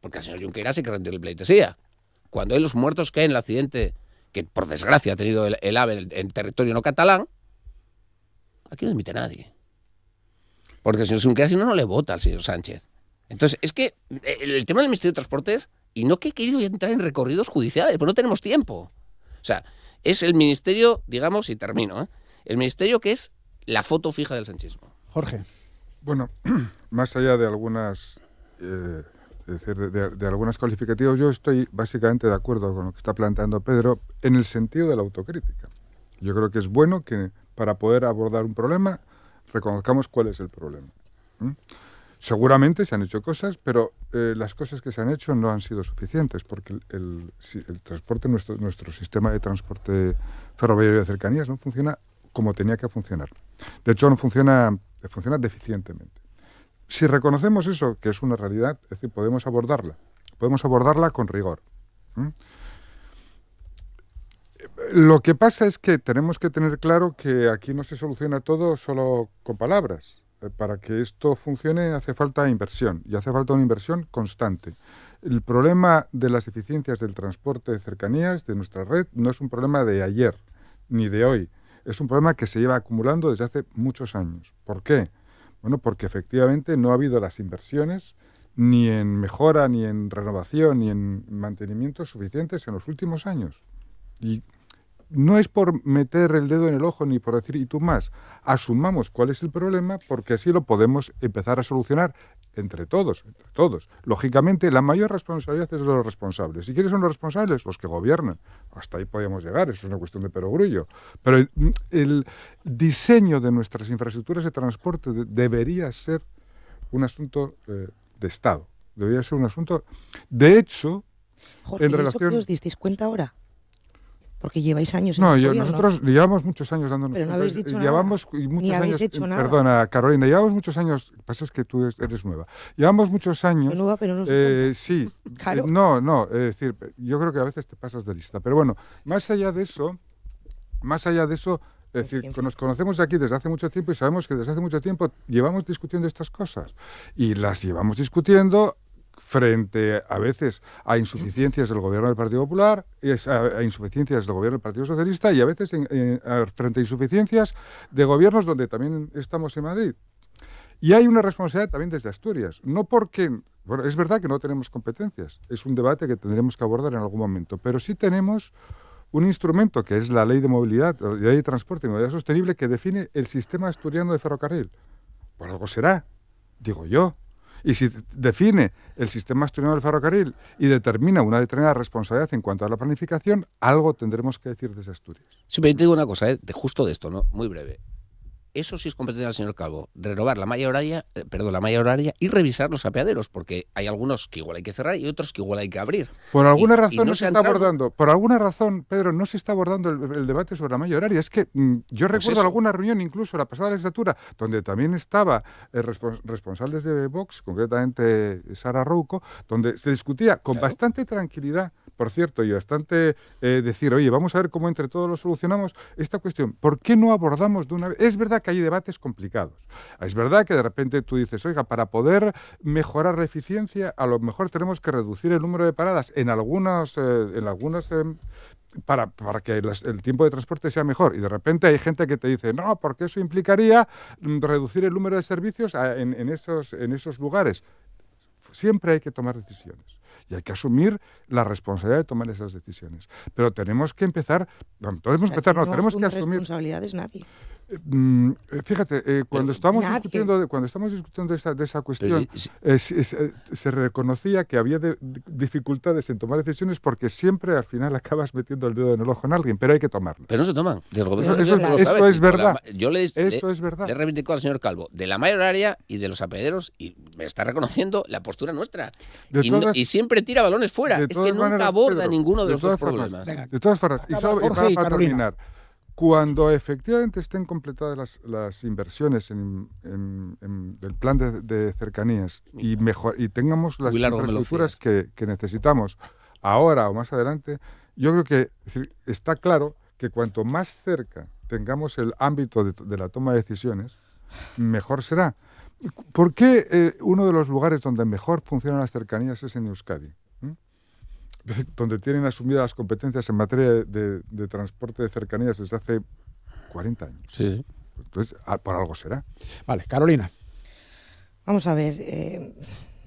Porque al señor Junqueras hay que rendirle pleitesía. Cuando hay los muertos que hay en el accidente, que por desgracia ha tenido el AVE en territorio no catalán, aquí no admite nadie. Porque el señor Junqueras si no le vota al señor Sánchez. Entonces, es que el tema del Ministerio de Transportes, y no que he querido entrar en recorridos judiciales, pues no tenemos tiempo. O sea, es el ministerio, digamos, y termino, el ministerio que es la foto fija del sanchismo. Jorge. Bueno, más allá de algunas, de algunas calificativos, yo estoy básicamente de acuerdo con lo que está planteando Pedro en el sentido de la autocrítica. Yo creo que es bueno que para poder abordar un problema reconozcamos cuál es el problema. Seguramente se han hecho cosas, pero las cosas que se han hecho no han sido suficientes, porque el transporte, nuestro sistema de transporte ferroviario de cercanías no funciona como tenía que funcionar. De hecho, no funciona deficientemente. Si reconocemos eso, que es una realidad, es decir, podemos abordarla con rigor. Lo que pasa es que tenemos que tener claro que aquí no se soluciona todo solo con palabras. Para que esto funcione hace falta inversión, y hace falta una inversión constante. El problema de las eficiencias del transporte de cercanías de nuestra red no es un problema de ayer ni de hoy, es un problema que se lleva acumulando desde hace muchos años. ¿Por qué? Bueno, porque efectivamente no ha habido las inversiones ni en mejora, ni en renovación, ni en mantenimiento suficientes en los últimos años. Y no es por meter el dedo en el ojo ni por decir y tú más. Asumamos cuál es el problema porque así lo podemos empezar a solucionar entre todos. Lógicamente, la mayor responsabilidad es de los responsables. ¿Y quiénes son los responsables? Los que gobiernan. Hasta ahí podemos llegar, eso es una cuestión de perogrullo. Pero el diseño de nuestras infraestructuras de transporte debería ser un asunto de Estado. Debería ser un asunto... De hecho, Jorge, en ¿de relación... eso qué os disteis cuenta ahora? Porque lleváis años en el gobierno. Nosotros llevamos muchos años dándonos Pero no cuenta. habéis dicho nada, Llevamos muchos ni habéis años, hecho nada. Perdona, Carolina, llevamos muchos años, pasa es que tú eres nueva. Llevamos muchos años. Soy nueva, pero no soy tonta. Sí. Claro. No, es decir, yo creo que a veces te pasas de lista. Pero bueno, más allá de eso, es decir, nos conocemos aquí desde hace mucho tiempo y sabemos que desde hace mucho tiempo llevamos discutiendo estas cosas. Y las llevamos discutiendo frente a veces a insuficiencias del gobierno del Partido Popular, a insuficiencias del gobierno del Partido Socialista y a veces frente a insuficiencias de gobiernos donde también estamos en Madrid. Y hay una responsabilidad también desde Asturias, no porque, bueno, es verdad que no tenemos competencias, es un debate que tendremos que abordar en algún momento, pero sí tenemos un instrumento que es la Ley de Movilidad, la Ley de Transporte y Movilidad Sostenible, que define el sistema asturiano de ferrocarril. Por algo será, digo yo. Y si define el sistema asturiano del ferrocarril y determina una determinada responsabilidad en cuanto a la planificación, algo tendremos que decir desde Asturias. Sí, pero yo te digo una cosa, justo de esto, ¿no? Muy breve. Eso sí es competencia del señor Calvo, renovar la malla horaria y revisar los apeaderos, porque hay algunos que igual hay que cerrar y otros que igual hay que abrir. Por alguna razón no no se se ha está entrado. abordando, por alguna razón, Pedro, no se está abordando el debate sobre la malla horaria. Es que yo recuerdo eso. alguna reunión, incluso la pasada legislatura, donde también estaba responsables de Vox, concretamente Sara Rouco, donde se discutía con bastante tranquilidad, por cierto, y bastante decir, oye, vamos a ver cómo entre todos lo solucionamos esta cuestión. ¿Por qué no abordamos de una vez? Es verdad que hay debates complicados. Es verdad que de repente tú dices, oiga, para poder mejorar la eficiencia, a lo mejor tenemos que reducir el número de paradas en algunas para que el tiempo de transporte sea mejor. Y de repente hay gente que te dice, no, porque eso implicaría reducir el número de servicios en esos lugares. Siempre hay que tomar decisiones. Y hay que asumir la responsabilidad de tomar esas decisiones. Pero tenemos que empezar, tenemos que asumir responsabilidades nadie. Fíjate, cuando estamos discutiendo de esa cuestión, se reconocía que había dificultades en tomar decisiones porque siempre al final acabas metiendo el dedo en el ojo en alguien, pero hay que tomarlo. Pero no se toman. Eso es verdad. Yo le es verdad. Le he reivindicado al señor Calvo de la malla horaria y de los apeaderos y me está reconociendo la postura nuestra. Y siempre tira balones fuera. Es que nunca aborda ninguno de los dos problemas. De todas formas, y para terminar, cuando efectivamente estén completadas las inversiones del plan de cercanías y tengamos las infraestructuras que necesitamos ahora o más adelante, yo creo que está claro que cuanto más cerca tengamos el ámbito de la toma de decisiones, mejor será. ¿Por qué uno de los lugares donde mejor funcionan las cercanías es en Euskadi? Donde tienen asumidas las competencias en materia de transporte de cercanías desde hace 40 años. Sí. Entonces, por algo será. Vale, Carolina. Vamos a ver,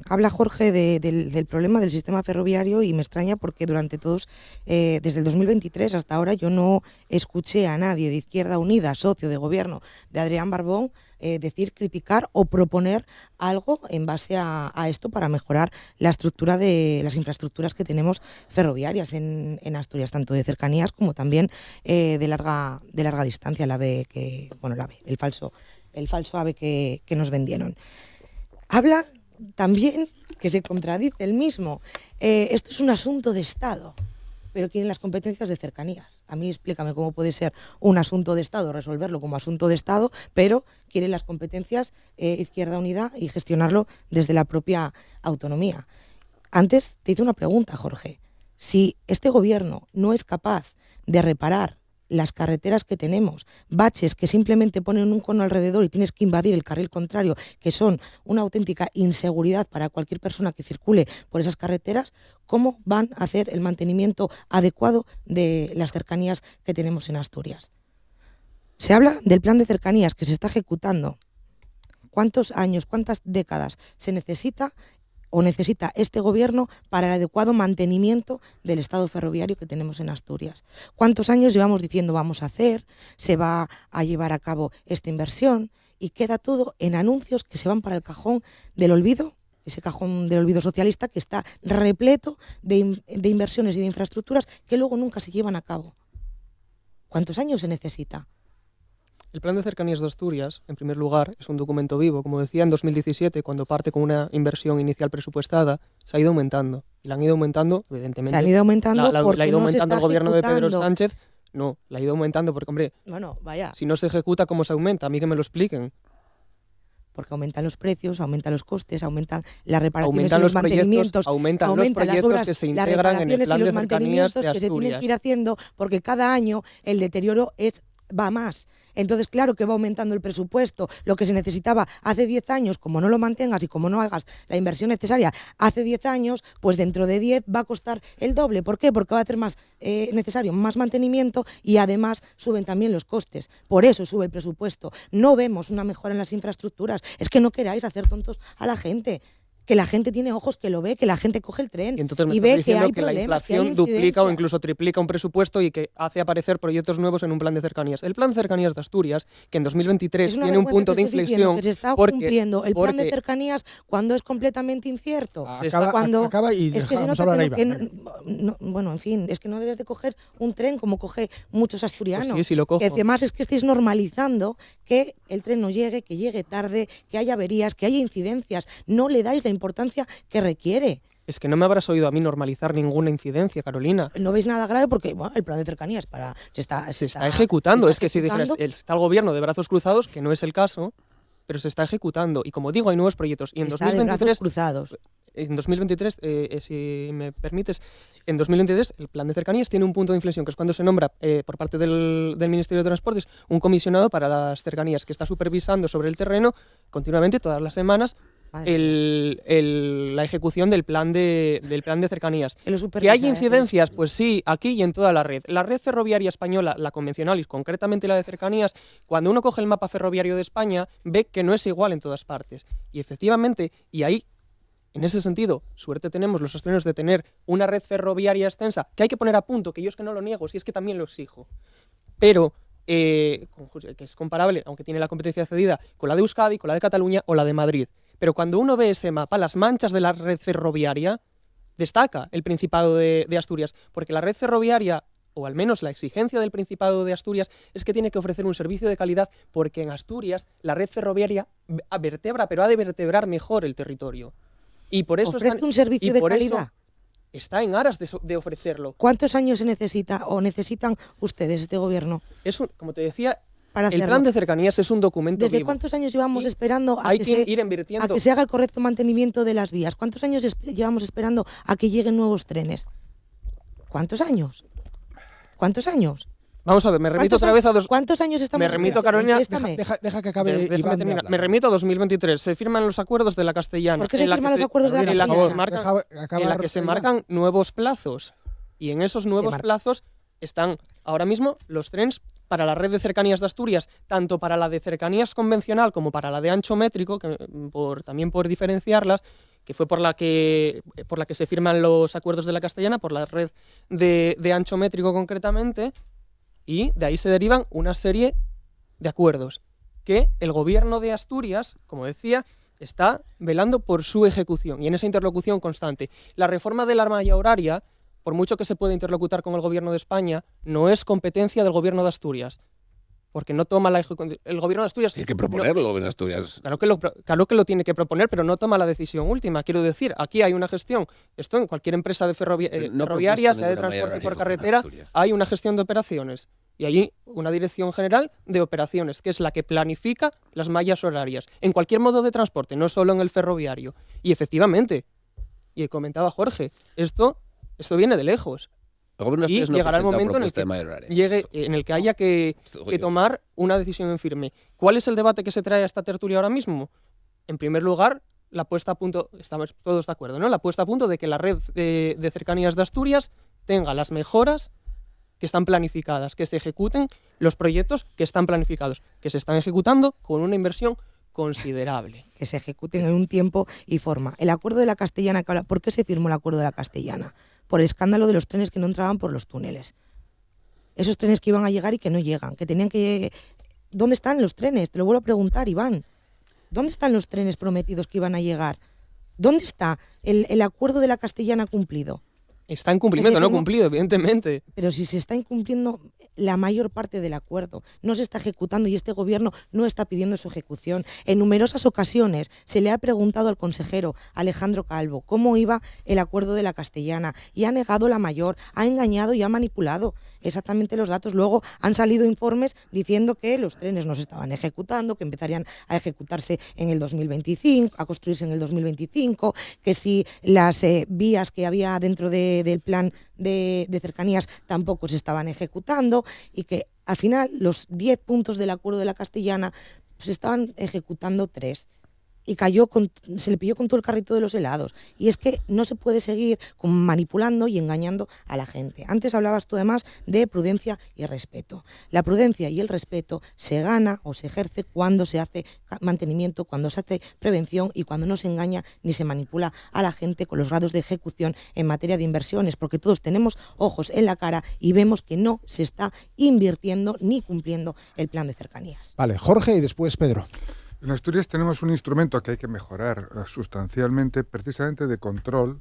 habla Jorge del problema del sistema ferroviario y me extraña porque desde el 2023 hasta ahora yo no escuché a nadie de Izquierda Unida, socio de gobierno de Adrián Barbón, criticar o proponer algo en base a esto para mejorar la estructura de las infraestructuras que tenemos ferroviarias en Asturias, tanto de cercanías como también de larga distancia, el AVE el falso AVE que nos vendieron. Habla también que se contradice el mismo. Esto es un asunto de Estado, pero quieren las competencias de cercanías. A mí explícame cómo puede ser un asunto de Estado, resolverlo como asunto de Estado, pero quieren las competencias Izquierda Unida y gestionarlo desde la propia autonomía. Antes te hice una pregunta, Jorge. Si este gobierno no es capaz de reparar las carreteras que tenemos, baches que simplemente ponen un cono alrededor y tienes que invadir el carril contrario, que son una auténtica inseguridad para cualquier persona que circule por esas carreteras, ¿cómo van a hacer el mantenimiento adecuado de las cercanías que tenemos en Asturias? Se habla del plan de cercanías que se está ejecutando. ¿Cuántos años, cuántas décadas se necesita o necesita este gobierno para el adecuado mantenimiento del estado ferroviario que tenemos en Asturias? ¿Cuántos años llevamos diciendo vamos a hacer, se va a llevar a cabo esta inversión, y queda todo en anuncios que se van para el cajón del olvido, ese cajón del olvido socialista que está repleto de inversiones y de infraestructuras que luego nunca se llevan a cabo? ¿Cuántos años se necesita? El Plan de Cercanías de Asturias, en primer lugar, es un documento vivo. Como decía, en 2017, cuando parte con una inversión inicial presupuestada, se ha ido aumentando. Y la han ido aumentando, evidentemente. Se han ido aumentando la ha ido aumentando el gobierno de Pedro Sánchez. No, la ha ido aumentando porque, hombre, bueno, vaya, si no se ejecuta, ¿cómo se aumenta? A mí que me lo expliquen. Porque aumentan los precios, aumentan los costes, aumentan las reparaciones Aumentan y los mantenimientos, aumentan los proyectos las obras, que se las integran en el reparaciones Plan y de los Cercanías mantenimientos de que se tienen que ir haciendo, porque cada año el deterioro va más. Entonces, claro que va aumentando el presupuesto. Lo que se necesitaba hace 10 años, como no lo mantengas y como no hagas la inversión necesaria hace 10 años, pues dentro de 10 va a costar el doble. ¿Por qué? Porque va a hacer más necesario más mantenimiento y además suben también los costes. Por eso sube el presupuesto. No vemos una mejora en las infraestructuras. Es que no queráis hacer tontos a la gente. Que la gente tiene ojos, que lo ve, que la gente coge el tren y entonces me y estás ve diciendo que hay que la problemas, inflación duplica o incluso triplica un presupuesto y que hace aparecer proyectos nuevos en un plan de cercanías. El plan de cercanías de Asturias, que en 2023 tiene un punto de inflexión, que se está cumpliendo el plan de cercanías cuando es completamente incierto. Acaba y es que se nota bueno, en fin, es que no debes de coger un tren como coge muchos asturianos. Pues sí, lo cojo. Que además es que estéis normalizando que el tren no llegue, que llegue tarde, que haya averías, que haya incidencias. No le dais la importancia que requiere. Es que no me habrás oído a mí normalizar ninguna incidencia, Carolina. No veis nada grave porque el plan de cercanías se está ejecutando. Es que si dijeras, está el gobierno de brazos cruzados, que no es el caso, pero se está ejecutando. Y como digo, hay nuevos proyectos. Y en 2023, cruzados. En 2023, si me permites, en 2023 el plan de cercanías tiene un punto de inflexión, que es cuando se nombra por parte del Ministerio de Transportes un comisionado para las cercanías que está supervisando sobre el terreno continuamente, todas las semanas, la ejecución del plan de cercanías. ¿Que hay incidencias? Pues sí, aquí y en toda la red. La red ferroviaria española, la convencional y concretamente la de cercanías, cuando uno coge el mapa ferroviario de España, ve que no es igual en todas partes. Y efectivamente, y ahí, en ese sentido, suerte tenemos los asturianos de tener una red ferroviaria extensa, que hay que poner a punto, que yo es que no lo niego, si es que también lo exijo. Pero que es comparable, aunque tiene la competencia cedida, con la de Euskadi, con la de Cataluña o la de Madrid. Pero cuando uno ve ese mapa, las manchas de la red ferroviaria, destaca el Principado de Asturias, porque la red ferroviaria, o al menos la exigencia del Principado de Asturias, es que tiene que ofrecer un servicio de calidad, porque en Asturias la red ferroviaria vertebra, pero ha de vertebrar mejor el territorio. Y por eso ¿ofrece un servicio de calidad? Está en aras de ofrecerlo. ¿Cuántos años se necesita o necesitan ustedes, este gobierno? Como te decía, para el plan de cercanías es un documento ¿Desde vivo. cuántos años llevamos esperando a que se haga el correcto mantenimiento de las vías? ¿Cuántos años llevamos esperando a que lleguen nuevos trenes? ¿Cuántos años? ¿Cuántos años? Vamos a ver, me remito otra vez a ¿Cuántos años estamos Me remito, Carolina. Deja que acabe. Déjame terminar. Me remito a 2023. Se firman los acuerdos de la Castellana. ¿Por qué se firman los acuerdos de la Castellana? En la que se marcan nuevos plazos. Y en esos nuevos plazos están ahora mismo los trenes para la red de cercanías de Asturias, tanto para la de cercanías convencional como para la de ancho métrico, también por diferenciarlas, que fue por la que se firman los acuerdos de la Castellana, por la red de ancho métrico concretamente. Y de ahí se derivan una serie de acuerdos que el gobierno de Asturias, como decía, está velando por su ejecución y en esa interlocución constante. La reforma de la malla horaria, por mucho que se pueda interlocutar con el gobierno de España, no es competencia del gobierno de Asturias, porque no toma la ejecución. El gobierno de Asturias... Tiene que proponerlo el gobierno de Asturias. Claro que lo tiene que proponer, pero no toma la decisión última. Quiero decir, aquí hay una gestión. Esto en cualquier empresa de ferroviaria, sea de transporte por carretera, hay una gestión de operaciones. Y allí una dirección general de operaciones, que es la que planifica las mallas horarias, en cualquier modo de transporte, no solo en el ferroviario. Y efectivamente, y comentaba Jorge, esto viene de lejos. Y llegará el momento en el que haya que tomar una decisión en firme. ¿Cuál es el debate que se trae a esta tertulia ahora mismo? En primer lugar, la puesta a punto, estamos todos de acuerdo, ¿no? La puesta a punto de que la red de cercanías de Asturias tenga las mejoras que están planificadas, que se ejecuten los proyectos que están planificados, que se están ejecutando con una inversión considerable. Que se ejecuten en un tiempo y forma. El acuerdo de la Castellana, ¿por qué se firmó el acuerdo de la Castellana? Por el escándalo de los trenes que no entraban por los túneles. Esos trenes que iban a llegar y que no llegan, que tenían que... ¿Dónde están los trenes? Te lo vuelvo a preguntar, Iván. ¿Dónde están los trenes prometidos que iban a llegar? ¿Dónde está el acuerdo de la Castellana cumplido? Está en cumplimiento, no cumplido, evidentemente. Pero si se está incumpliendo la mayor parte del acuerdo, no se está ejecutando y este gobierno no está pidiendo su ejecución. En numerosas ocasiones se le ha preguntado al consejero Alejandro Calvo cómo iba el acuerdo de la Castellana y ha negado la mayor, ha engañado y ha manipulado exactamente los datos. Luego han salido informes diciendo que los trenes no se estaban ejecutando, que empezarían a ejecutarse en el 2025, a construirse en el 2025, que si las vías que había dentro del plan de cercanías tampoco se estaban ejecutando y que al final los 10 puntos del acuerdo de la Castellana se estaban ejecutando 3 y se le pilló con todo el carrito de los helados. Y es que no se puede seguir manipulando y engañando a la gente. Antes hablabas tú además de prudencia y respeto. La prudencia y el respeto se gana o se ejerce cuando se hace mantenimiento, cuando se hace prevención y cuando no se engaña ni se manipula a la gente con los grados de ejecución en materia de inversiones, porque todos tenemos ojos en la cara y vemos que no se está invirtiendo ni cumpliendo el plan de cercanías. Vale, Jorge y después Pedro. En Asturias tenemos un instrumento que hay que mejorar sustancialmente, precisamente de control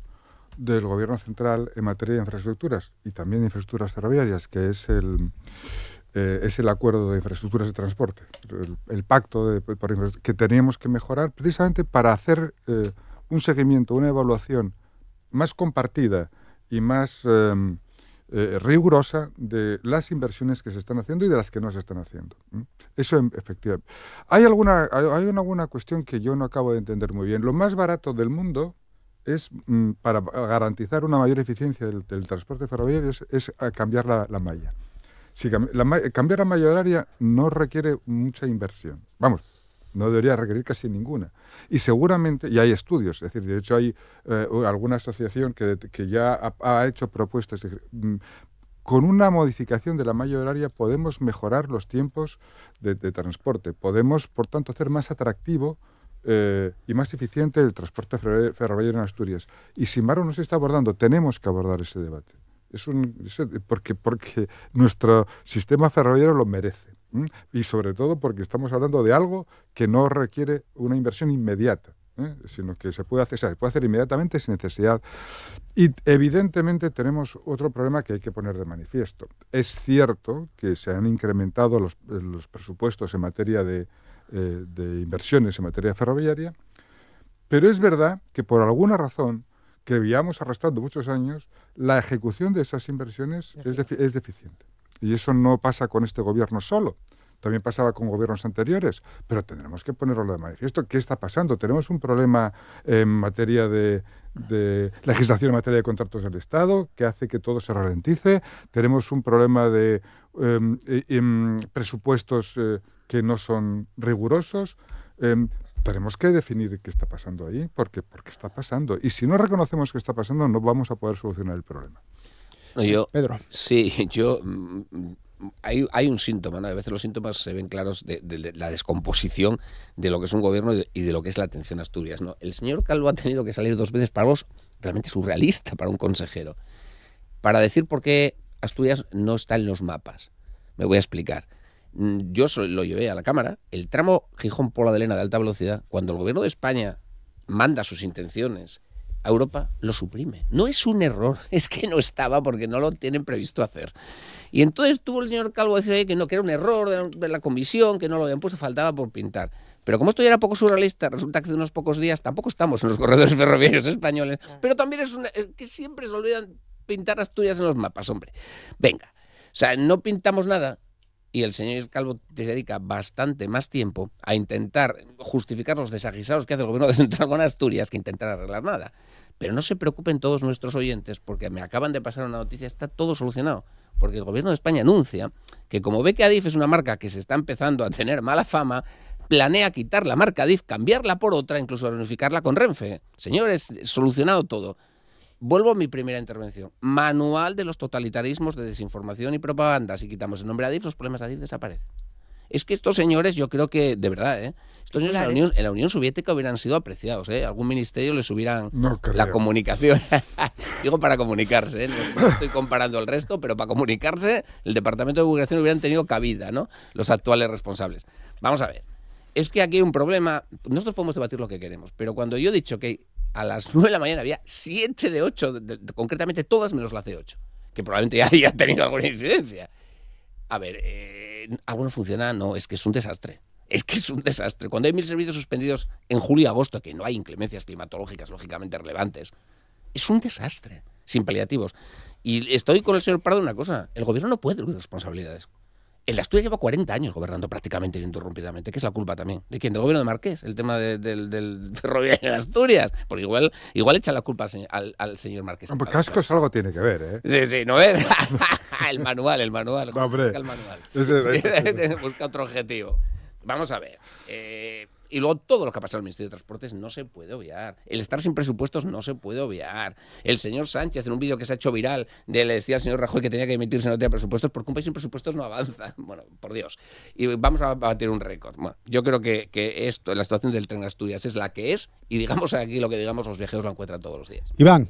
del Gobierno central en materia de infraestructuras y también de infraestructuras ferroviarias, que es el acuerdo de infraestructuras de transporte, el pacto que teníamos que mejorar precisamente para hacer un seguimiento, una evaluación más compartida y más rigurosa de las inversiones que se están haciendo y de las que no se están haciendo. Eso efectivamente. Hay alguna cuestión que yo no acabo de entender muy bien. Lo más barato del mundo es, para garantizar una mayor eficiencia del transporte ferroviario, es cambiar la malla. Cambiar la malla horaria no requiere mucha inversión. Vamos, no debería requerir casi ninguna. Y seguramente, y hay estudios, es decir, de hecho hay alguna asociación que ya ha hecho propuestas. Con una modificación de la malla horaria podemos mejorar los tiempos de transporte. Podemos, por tanto, hacer más atractivo y más eficiente el transporte ferroviario en Asturias. Y sin embargo no se está abordando. Tenemos que abordar ese debate. Porque nuestro sistema ferroviario lo merece. Y sobre todo porque estamos hablando de algo que no requiere una inversión inmediata, sino que se puede hacer inmediatamente sin necesidad. Y evidentemente tenemos otro problema que hay que poner de manifiesto. Es cierto que se han incrementado los presupuestos en materia de inversiones en materia ferroviaria, pero es verdad que por alguna razón que llevamos arrastrando muchos años, la ejecución de esas inversiones es deficiente. Y eso no pasa con este gobierno solo, también pasaba con gobiernos anteriores, pero tendremos que ponerlo de manifiesto. ¿Qué está pasando? Tenemos un problema en materia de legislación en materia de contratos del Estado que hace que todo se ralentice. Tenemos un problema de presupuestos que no son rigurosos. Tenemos que definir qué está pasando ahí, porque está pasando. Y si no reconocemos qué está pasando, no vamos a poder solucionar el problema. Pedro. Sí, hay un síntoma, ¿no? A veces los síntomas se ven claros de la descomposición de lo que es un gobierno y de lo que es la atención a Asturias, ¿no? El señor Calvo ha tenido que salir 2 veces para algo realmente surrealista para un consejero, para decir por qué Asturias no está en los mapas. Me voy a explicar. Yo lo llevé a la Cámara, el tramo Gijón-Pola de Lena de alta velocidad, cuando el gobierno de España manda sus intenciones a Europa, lo suprime. No es un error, es que no estaba porque no lo tienen previsto hacer. Y entonces tuvo el señor Calvo a decir que no, que era un error de la comisión, que no lo habían puesto, faltaba por pintar. Pero como esto ya era poco surrealista, resulta que hace unos pocos días tampoco estamos en los corredores ferroviarios españoles, pero también es que siempre se olvidan pintar Asturias en los mapas, hombre. Venga, o sea, no pintamos nada. Y el señor Calvo se dedica bastante más tiempo a intentar justificar los desaguisados que hace el gobierno central con Asturias que intentar arreglar nada. Pero no se preocupen todos nuestros oyentes, porque me acaban de pasar una noticia, está todo solucionado. Porque el gobierno de España anuncia que como ve que Adif es una marca que se está empezando a tener mala fama, planea quitar la marca Adif, cambiarla por otra, incluso reunificarla con Renfe. Señores, solucionado todo. Vuelvo a mi primera intervención. Manual de los totalitarismos de desinformación y propaganda. Si quitamos el nombre Adif, los problemas de Adif desaparecen. Es que estos señores, yo creo que, de verdad, estos señores en la Unión Soviética hubieran sido apreciados, algún ministerio les hubieran la comunicación. Digo para comunicarse, no estoy comparando el resto, pero para comunicarse, el Departamento de Divulgación hubieran tenido cabida, ¿no? Los actuales responsables. Vamos a ver, es que aquí hay un problema, nosotros podemos debatir lo que queremos, pero cuando yo he dicho que a las 9 de la mañana había 7 de 8, concretamente todas menos la C8, que probablemente ya haya tenido alguna incidencia. A ver, ¿algo no funciona? No, es que es un desastre. Es que es un desastre. Cuando hay 1000 servicios suspendidos en julio y agosto, que no hay inclemencias climatológicas lógicamente relevantes, es un desastre, sin paliativos. Y estoy con el señor Pardo en una cosa, el gobierno no puede tener responsabilidades. El Asturias lleva 40 años gobernando prácticamente ininterrumpidamente, que es la culpa también. ¿De quién? ¿Del gobierno de Marqués? El tema del ferroviario en Asturias. Porque igual echa la culpa al señor Marqués. No, pues Cascos algo tiene que ver, Sí, ¿no ves? el manual. No, hombre. El manual. Busca otro objetivo. Vamos a ver. Y luego todo lo que ha pasado en el Ministerio de Transportes no se puede obviar. El estar sin presupuestos no se puede obviar. El señor Sánchez, en un vídeo que se ha hecho viral, le decía al señor Rajoy que tenía que emitirse no tenía presupuestos, porque un país sin presupuestos no avanza. Bueno, por Dios. Y vamos a batir un récord. Bueno, yo creo que esto, la situación del tren de Asturias es la que es, y digamos aquí lo que digamos, los viajeros lo encuentran todos los días. Iván.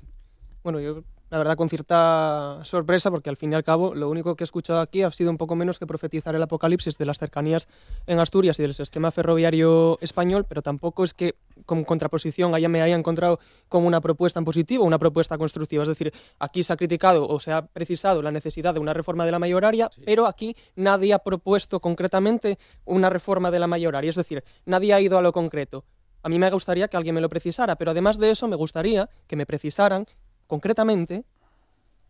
Bueno, yo la verdad con cierta sorpresa, porque al fin y al cabo lo único que he escuchado aquí ha sido un poco menos que profetizar el apocalipsis de las cercanías en Asturias y del sistema ferroviario español, pero tampoco es que con contraposición me haya encontrado como una propuesta en positivo, una propuesta constructiva. Es decir, aquí se ha criticado o se ha precisado la necesidad de una reforma de la malla horaria, pero aquí nadie ha propuesto concretamente una reforma de la malla horaria. Es decir, nadie ha ido a lo concreto. A mí me gustaría que alguien me lo precisara, pero además de eso me gustaría que me precisaran concretamente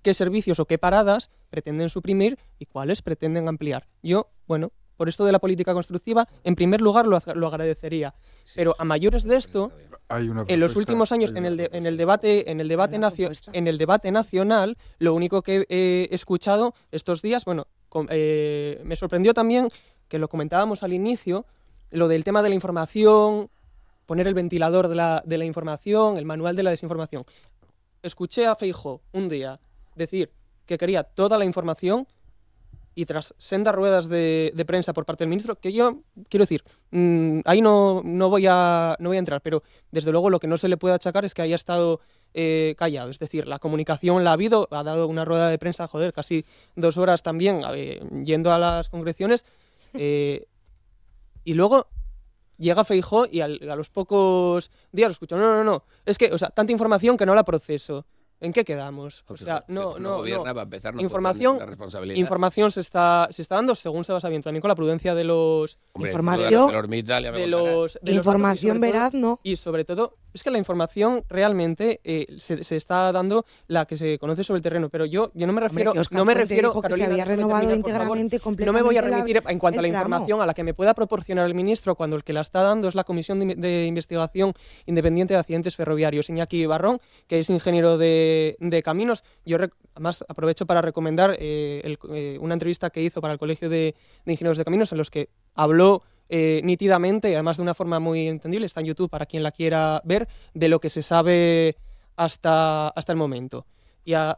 qué servicios o qué paradas pretenden suprimir y cuáles pretenden ampliar. Yo, bueno, por esto de la política constructiva, en primer lugar lo agradecería. Pero a mayores de esto, en los últimos años, en el debate nacional, lo único que he escuchado estos días, bueno, me sorprendió también, que lo comentábamos al inicio, lo del tema de la información, poner el ventilador de la información, el manual de la desinformación. Escuché a Feijóo un día decir que quería toda la información y tras sendas ruedas de prensa por parte del ministro, que yo quiero decir, ahí no voy a entrar, pero desde luego lo que no se le puede achacar es que haya estado callado. Es decir, la comunicación la ha habido, ha dado una rueda de prensa, casi 2 horas también, yendo a las concreciones, y luego llega Feijóo y a los pocos días lo escucho. No. Es que, tanta información que no la proceso. ¿En qué quedamos? No. Información se está dando según se va sabiendo, también con la prudencia de los... Información veraz, ¿no? Y sobre todo, es que la información realmente se está dando la que se conoce sobre el terreno, pero yo no me refiero... Carolina, que se había renovado íntegramente, completamente. No me voy a remitir en cuanto a la información a la que me pueda proporcionar el ministro, cuando el que la está dando es la Comisión de Investigación Independiente de Accidentes Ferroviarios, Iñaki Barrón, que es ingeniero de caminos. Yo además aprovecho para recomendar una entrevista que hizo para el Colegio de Ingenieros de Caminos, en los que habló nítidamente, además de una forma muy entendible, está en YouTube para quien la quiera ver, de lo que se sabe hasta el momento. Y hay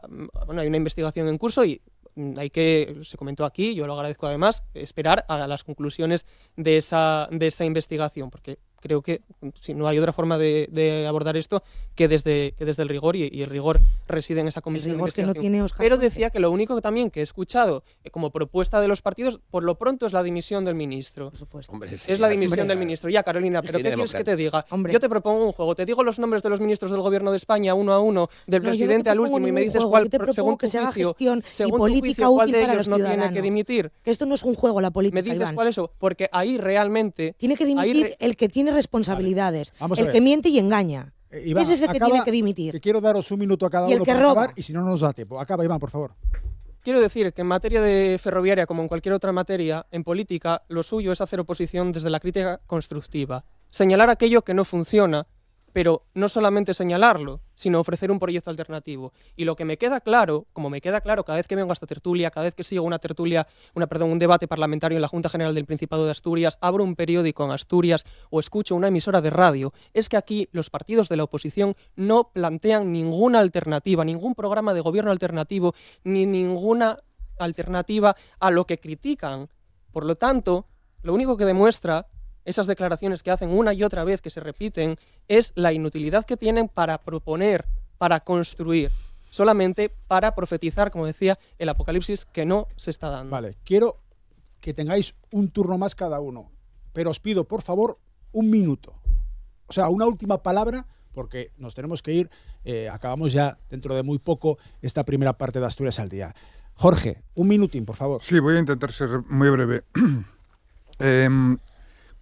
una investigación en curso y se comentó aquí, yo lo agradezco además, esperar a las conclusiones de esa investigación, porque creo que si no hay otra forma de abordar esto que desde el rigor, y el rigor reside en esa comisión de investigación. Que no tiene Óscar Pero Puente. decía que lo único también que he escuchado como propuesta de los partidos, por lo pronto, es la dimisión del ministro. Por supuesto. Hombre, Es la dimisión del ministro. Ya, Carolina, ¿pero qué quieres que te diga? Hombre. Yo te propongo un juego. Te digo los nombres de los ministros del gobierno de España uno a uno, del presidente al último, y me dices cuál, según tu juicio, cuál de ellos no tiene que dimitir. Que esto no es un juego, la política, Me dices Iván. cuál eso, porque ahí realmente... Tiene que dimitir el que tiene responsabilidades, Vamos a el ver. que miente y engaña. Iván, Ese es el que tiene que dimitir. Que quiero daros un minuto a cada Y el uno que para roba. acabar, y si no, no nos da tiempo. Acaba, Iván, por favor. Quiero decir que en materia de ferroviaria, como en cualquier otra materia, en política, lo suyo es hacer oposición desde la crítica constructiva. Señalar aquello que no funciona, pero no solamente señalarlo, sino ofrecer un proyecto alternativo. Y lo que me queda claro, como me queda claro cada vez que vengo a esta tertulia, cada vez que sigo un debate parlamentario en la Junta General del Principado de Asturias, abro un periódico en Asturias o escucho una emisora de radio, es que aquí los partidos de la oposición no plantean ninguna alternativa, ningún programa de gobierno alternativo, ni ninguna alternativa a lo que critican. Por lo tanto, lo único que demuestra esas declaraciones que hacen una y otra vez, que se repiten, es la inutilidad que tienen para proponer, para construir, solamente para profetizar, como decía, el apocalipsis que no se está dando. Vale, quiero que tengáis un turno más cada uno, pero os pido, por favor, 1 minuto. O sea, una última palabra, porque nos tenemos que ir. Acabamos ya dentro de muy poco esta primera parte de Asturias al Día. Jorge, 1 minutín, por favor. Sí, voy a intentar ser muy breve.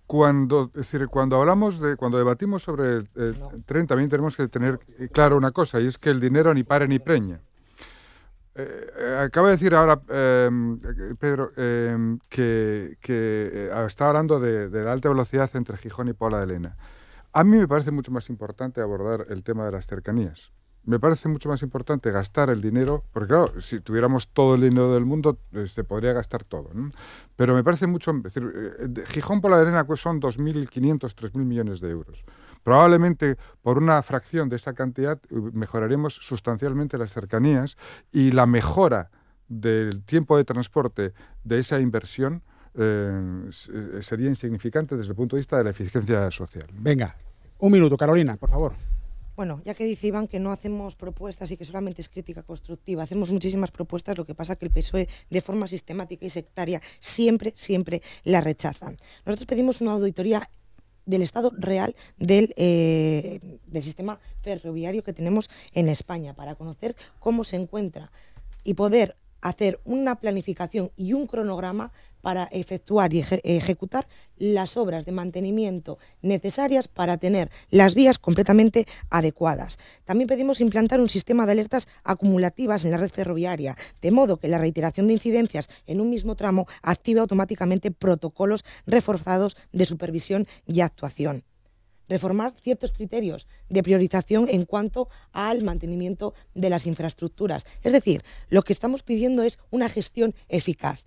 Cuando debatimos sobre el tren, también tenemos que tener claro una cosa, y es que el dinero ni pare ni preña. Acaba de decir ahora Pedro que estaba hablando de la alta velocidad entre Gijón y Pola de Lena. A mí me parece mucho más importante abordar el tema de las cercanías. Me parece mucho más importante gastar el dinero, porque claro, si tuviéramos todo el dinero del mundo, se podría gastar todo, ¿no? Pero me parece mucho, es decir, Gijón por la Arena son 2.500, 3.000 millones de euros. Probablemente por una fracción de esa cantidad mejoraremos sustancialmente las cercanías, y la mejora del tiempo de transporte de esa inversión sería insignificante desde el punto de vista de la eficiencia social. Venga, 1 minuto, Carolina, por favor. Bueno, ya que dice Iván que no hacemos propuestas y que solamente es crítica constructiva, hacemos muchísimas propuestas, lo que pasa que el PSOE de forma sistemática y sectaria siempre la rechazan. Nosotros pedimos una auditoría del estado real del sistema ferroviario que tenemos en España para conocer cómo se encuentra y poder hacer una planificación y un cronograma para efectuar y ejecutar las obras de mantenimiento necesarias para tener las vías completamente adecuadas. También pedimos implantar un sistema de alertas acumulativas en la red ferroviaria, de modo que la reiteración de incidencias en un mismo tramo active automáticamente protocolos reforzados de supervisión y actuación. Reformar ciertos criterios de priorización en cuanto al mantenimiento de las infraestructuras. Es decir, lo que estamos pidiendo es una gestión eficaz.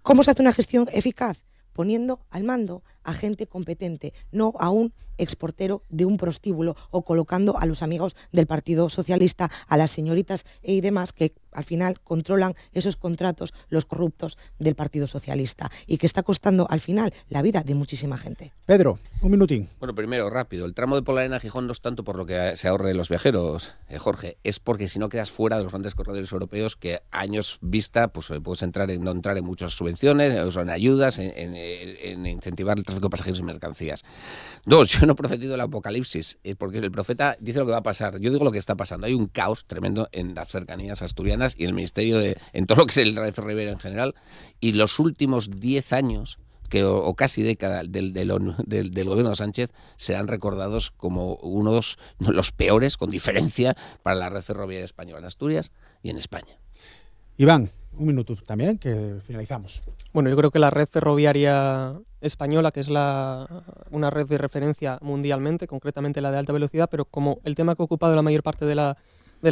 ¿Cómo se hace una gestión eficaz? Poniendo al mando a gente competente, no a un exportero de un prostíbulo, o colocando a los amigos del Partido Socialista, a las señoritas y demás que al final controlan esos contratos, los corruptos del Partido Socialista, y que está costando al final la vida de muchísima gente. Pedro, 1 minutín. Bueno, primero, rápido. El tramo de Pola de Lena a Gijón no es tanto por lo que se ahorre los viajeros, Jorge, es porque si no quedas fuera de los grandes corredores europeos que a años vista pues puedes no entrar en muchas subvenciones, o en ayudas, en incentivar el tráfico de pasajeros y mercancías. 2, yo no he profetizo el apocalipsis, porque el profeta dice lo que va a pasar. Yo digo lo que está pasando. Hay un caos tremendo en las cercanías asturianas y en el Ministerio en todo lo que es el red ferroviaria en general, y los últimos 10 años o casi década del gobierno de Sánchez serán recordados como unos de los peores, con diferencia, para la red ferroviaria española en Asturias y en España. Iván, 1 minuto también, que finalizamos. Bueno, yo creo que la red ferroviaria española, que es una red de referencia mundialmente, concretamente la de alta velocidad, pero como el tema que ha ocupado la mayor parte de la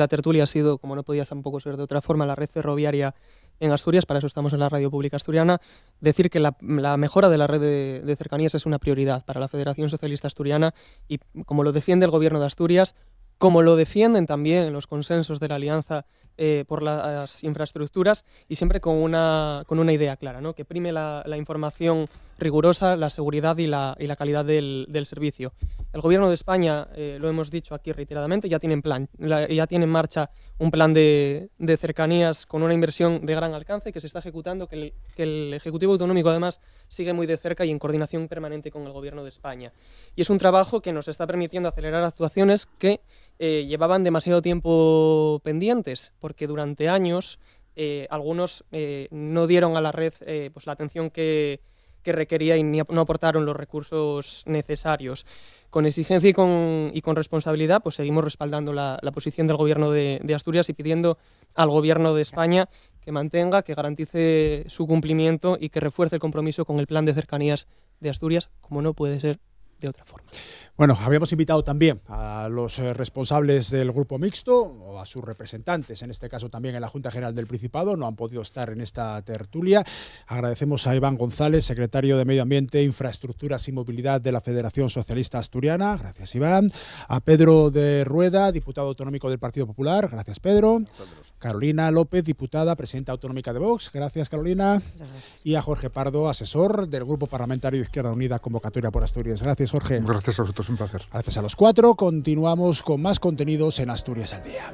tertulia ha sido, como no podía tampoco ser de otra forma, la red ferroviaria en Asturias, para eso estamos en la Radio Pública Asturiana, decir que la mejora de la red de cercanías es una prioridad para la Federación Socialista Asturiana, y como lo defiende el Gobierno de Asturias, como lo defienden también los consensos de la Alianza por las infraestructuras, y siempre con una idea clara, ¿no? Que prime la información rigurosa, la seguridad y la calidad del servicio. El Gobierno de España, lo hemos dicho aquí reiteradamente, ya tiene en marcha un plan de cercanías con una inversión de gran alcance que se está ejecutando, que el Ejecutivo Autonómico además sigue muy de cerca y en coordinación permanente con el Gobierno de España. Y es un trabajo que nos está permitiendo acelerar actuaciones que llevaban demasiado tiempo pendientes, porque durante años algunos no dieron a la red pues la atención que requería y no aportaron los recursos necesarios. Con exigencia y con responsabilidad, pues seguimos respaldando la posición del Gobierno de Asturias y pidiendo al Gobierno de España que mantenga, que garantice su cumplimiento y que refuerce el compromiso con el plan de cercanías de Asturias, como no puede ser de otra forma. Bueno, habíamos invitado también a los responsables del grupo mixto o a sus representantes, en este caso también en la Junta General del Principado, no han podido estar en esta tertulia. Agradecemos a Iván González, secretario de Medio Ambiente, Infraestructuras y Movilidad de la Federación Socialista Asturiana. Gracias, Iván. A Pedro de Rueda, diputado autonómico del Partido Popular. Gracias, Pedro. Nosotros. Carolina López, diputada, presidenta autonómica de Vox. Gracias, Carolina. Y a Jorge Pardo, asesor del Grupo Parlamentario de Izquierda Unida, Convocatoria por Asturias. Gracias, Jorge. Gracias a vosotros, un placer. Gracias a los cuatro. Continuamos con más contenidos en Asturias al Día.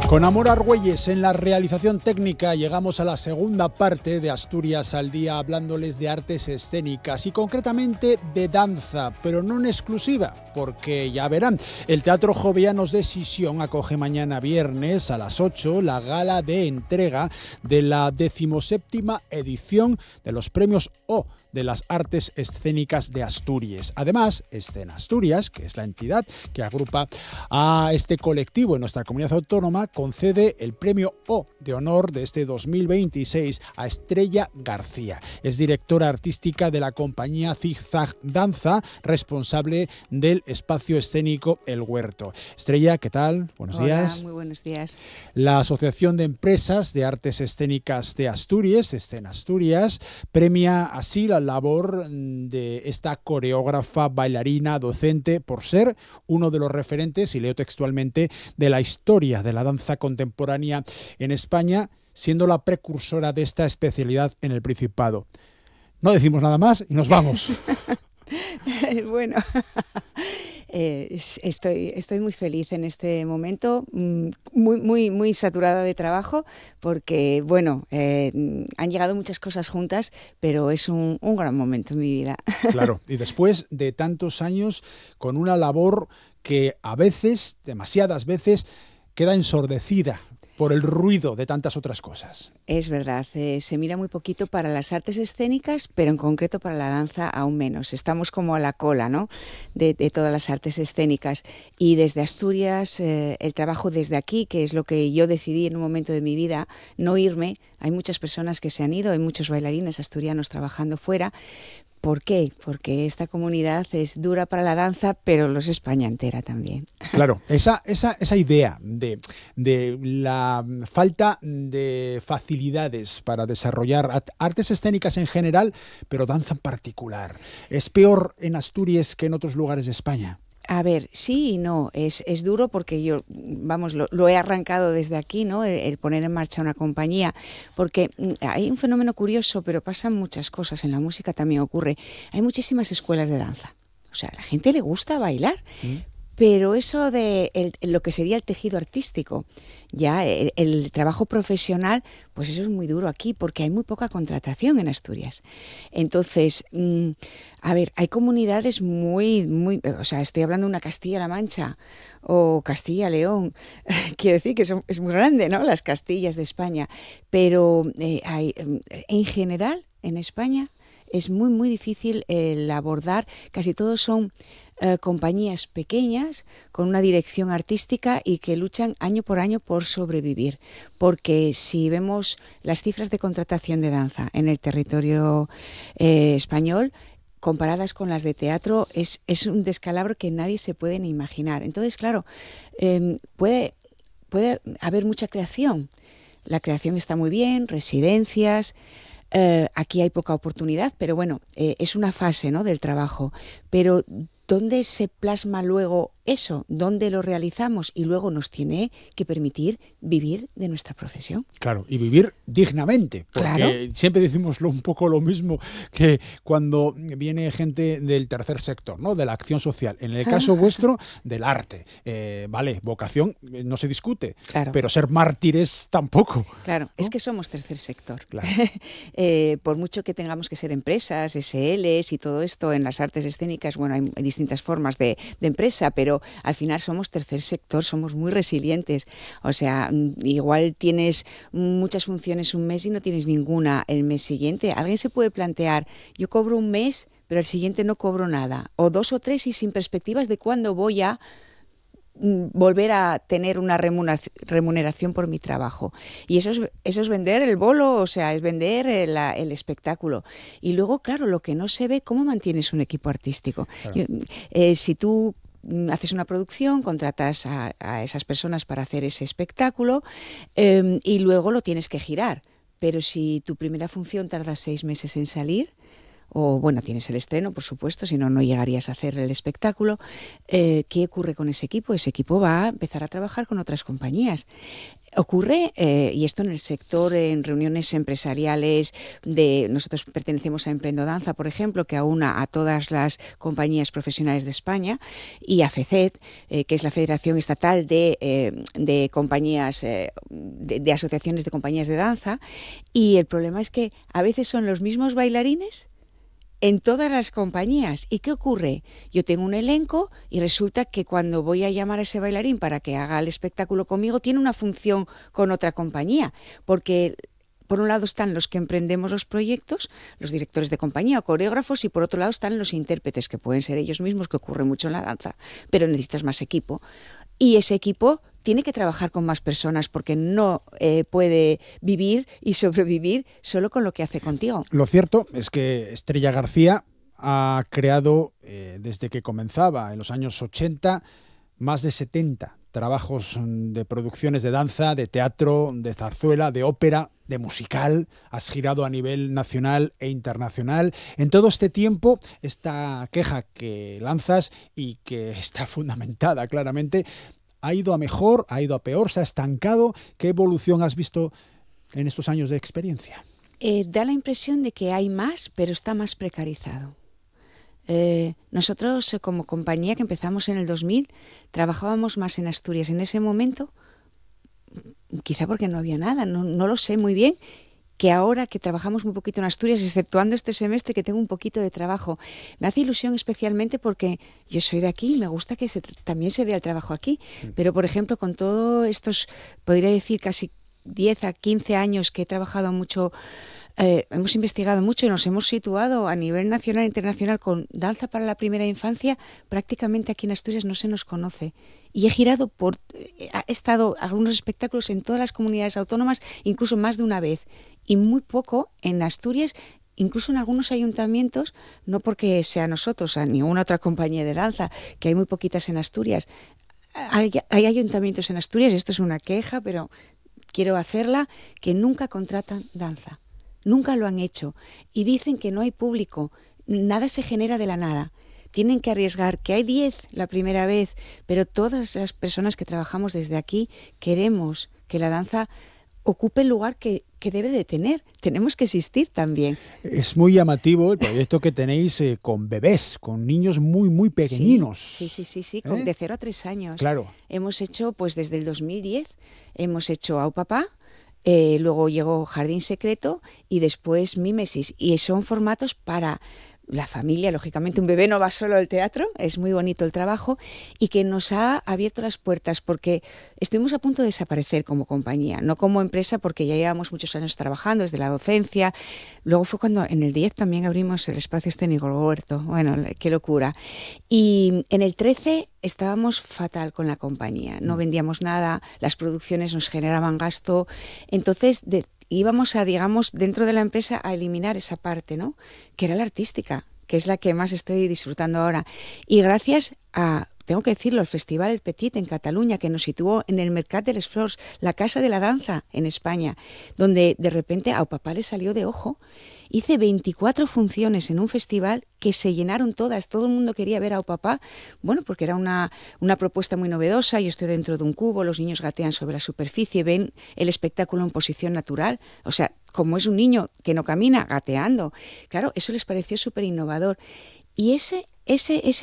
Con Amor Argüelles en la realización técnica llegamos a la segunda parte de Asturias al Día hablándoles de artes escénicas y concretamente de danza, pero no en exclusiva, porque ya verán, el Teatro Jovellanos de Sisión acoge mañana viernes a las 8 la gala de entrega de la 17ª edición de los premios O de las artes escénicas de Asturias. Además, Escena Asturias, que es la entidad que agrupa a este colectivo en nuestra comunidad autónoma, concede el premio O de honor de este 2026 a Estrella García. Es directora artística de la compañía Zigzag Danza, responsable del espacio escénico El Huerto. Estrella, ¿qué tal? Buenos días. Hola, muy buenos días. La Asociación de Empresas de Artes Escénicas de Asturias, Escena Asturias, premia así la labor de esta coreógrafa, bailarina, docente, por ser uno de los referentes, y leo textualmente, de la historia de la danza contemporánea en España, siendo la precursora de esta especialidad en el Principado. No decimos nada más y nos vamos. Bueno, estoy muy feliz en este momento, muy saturada de trabajo, porque bueno, han llegado muchas cosas juntas, pero es un gran momento en mi vida. Claro, y después de tantos años con una labor que a veces, demasiadas veces, queda ensordecida por el ruido de tantas otras cosas. Es verdad, se mira muy poquito para las artes escénicas, pero en concreto para la danza aún menos. Estamos como a la cola, ¿no?, de todas las artes escénicas. Y desde Asturias, el trabajo desde aquí, que es lo que yo decidí en un momento de mi vida, no irme. Hay muchas personas que se han ido, hay muchos bailarines asturianos trabajando fuera. ¿Por qué? Porque esta comunidad es dura para la danza, pero lo es España entera también. Claro, esa idea de la falta de facilidades para desarrollar artes escénicas en general, pero danza en particular, ¿es peor en Asturias que en otros lugares de España? A ver, sí y no, es duro porque yo, vamos, lo he arrancado desde aquí, ¿no?, el poner en marcha una compañía, porque hay un fenómeno curioso, pero pasan muchas cosas, en la música también ocurre. Hay muchísimas escuelas de danza, o sea, a la gente le gusta bailar, pero eso de lo que sería el tejido artístico, ya el trabajo profesional, pues eso es muy duro aquí porque hay muy poca contratación en Asturias. Entonces, a ver, hay comunidades muy, o sea, estoy hablando de una Castilla-La Mancha o Castilla-León, quiero decir que es muy grande, ¿no?, las Castillas de España, pero en general en España es muy difícil el abordar, casi todos son compañías pequeñas con una dirección artística y que luchan año por año por sobrevivir, porque si vemos las cifras de contratación de danza en el territorio español comparadas con las de teatro, es un descalabro que nadie se puede ni imaginar. Entonces, claro, puede haber mucha creación. La creación está muy bien, residencias. Aquí hay poca oportunidad, pero bueno, es una fase, ¿no?, del trabajo. Pero ¿dónde se plasma luego eso? ¿Dónde lo realizamos? Y luego nos tiene que permitir vivir de nuestra profesión. Claro, y vivir dignamente, porque claro, siempre decimos un poco lo mismo que cuando viene gente del tercer sector, ¿no?, de la acción social. En el caso vuestro, del arte. Vale, vocación no se discute, claro, pero ser mártires tampoco. Claro, ¿no? Es que somos tercer sector. Claro. Por mucho que tengamos que ser empresas, SLs y todo esto en las artes escénicas, bueno, hay distintas formas de empresa, pero al final somos tercer sector, somos muy resilientes. O sea, igual tienes muchas funciones un mes y no tienes ninguna el mes siguiente. Alguien se puede plantear, yo cobro un mes, pero el siguiente no cobro nada. O 2 o 3 y sin perspectivas de cuándo voy a volver a tener una remuneración por mi trabajo. Y eso es vender el bolo, o sea, es vender el espectáculo. Y luego, claro, lo que no se ve, ¿cómo mantienes un equipo artístico? Claro. Si tú haces una producción, contratas a esas personas para hacer ese espectáculo y luego lo tienes que girar. Pero si tu primera función tarda 6 meses en salir, o bueno, tienes el estreno, por supuesto, si no, no llegarías a hacer el espectáculo. ¿Qué ocurre con ese equipo? Ese equipo va a empezar a trabajar con otras compañías. Ocurre, y esto en el sector, en reuniones empresariales, nosotros pertenecemos a Emprendodanza, por ejemplo, que aúna a todas las compañías profesionales de España, y a FECET, que es la Federación Estatal de Compañías, de asociaciones de compañías de danza, y el problema es que a veces son los mismos bailarines en todas las compañías. ¿Y qué ocurre? Yo tengo un elenco y resulta que cuando voy a llamar a ese bailarín para que haga el espectáculo conmigo, tiene una función con otra compañía, porque por un lado están los que emprendemos los proyectos, los directores de compañía o coreógrafos, y por otro lado están los intérpretes, que pueden ser ellos mismos, que ocurre mucho en la danza, pero necesitas más equipo. Y ese equipo tiene que trabajar con más personas porque no puede vivir y sobrevivir solo con lo que hace contigo. Lo cierto es que Estrella García ha creado, desde que comenzaba en los años 80, más de 70 trabajos de producciones de danza, de teatro, de zarzuela, de ópera, de musical. Has girado a nivel nacional e internacional. En todo este tiempo, esta queja que lanzas y que está fundamentada claramente, ¿ha ido a mejor, ha ido a peor, se ha estancado? ¿Qué evolución has visto en estos años de experiencia? Da la impresión de que hay más, pero está más precarizado. Nosotros, como compañía que empezamos en el 2000, trabajábamos más en Asturias. En ese momento, quizá porque no había nada, no lo sé muy bien, que ahora que trabajamos muy poquito en Asturias, exceptuando este semestre que tengo un poquito de trabajo. Me hace ilusión especialmente porque yo soy de aquí y me gusta que también se vea el trabajo aquí. Pero, por ejemplo, con todos estos, podría decir casi 10 a 15 años que he trabajado mucho, hemos investigado mucho y nos hemos situado a nivel nacional e internacional con danza para la primera infancia. Prácticamente aquí en Asturias no se nos conoce. Y he girado he estado algunos espectáculos en todas las comunidades autónomas, incluso más de una vez. Y muy poco en Asturias, incluso en algunos ayuntamientos, no porque sea nosotros, a ninguna otra compañía de danza, que hay muy poquitas en Asturias. Hay ayuntamientos en Asturias, y esto es una queja, pero quiero hacerla, que nunca contratan danza. Nunca lo han hecho. Y dicen que no hay público, nada se genera de la nada. Tienen que arriesgar, que hay 10 la primera vez, pero todas las personas que trabajamos desde aquí queremos que la danza ocupe el lugar que debe de tener. Tenemos que existir también. Es muy llamativo el proyecto que tenéis con bebés, con niños muy, muy pequeñinos. Sí, de 0 a 3 años. Claro. Hemos hecho, pues desde el 2010, hemos hecho Au Papá, luego llegó Jardín Secreto y después Mímesis. Y son formatos para la familia, lógicamente. Un bebé no va solo al teatro, es muy bonito el trabajo, y que nos ha abierto las puertas porque estuvimos a punto de desaparecer como compañía, no como empresa, porque ya llevamos muchos años trabajando desde la docencia. Luego fue cuando en el 10 también abrimos el espacio escénico Huerto. Bueno, qué locura. Y en el 13 estábamos fatal con la compañía, no vendíamos nada, las producciones nos generaban gasto, entonces íbamos a, digamos, dentro de la empresa a eliminar esa parte, ¿no? Que era la artística, que es la que más estoy disfrutando ahora. Y gracias a, tengo que decirlo, al Festival El Petit en Cataluña, que nos situó en el Mercat de les Flors, la casa de la danza en España, donde de repente a Au Papá le salió de ojo. Hice 24 funciones en un festival que se llenaron todas, todo el mundo quería ver a Au Papá, bueno, porque era una propuesta muy novedosa. Yo estoy dentro de un cubo, los niños gatean sobre la superficie, ven el espectáculo en posición natural, o sea, como es un niño que no camina, gateando. Claro, eso les pareció súper innovador. Y ese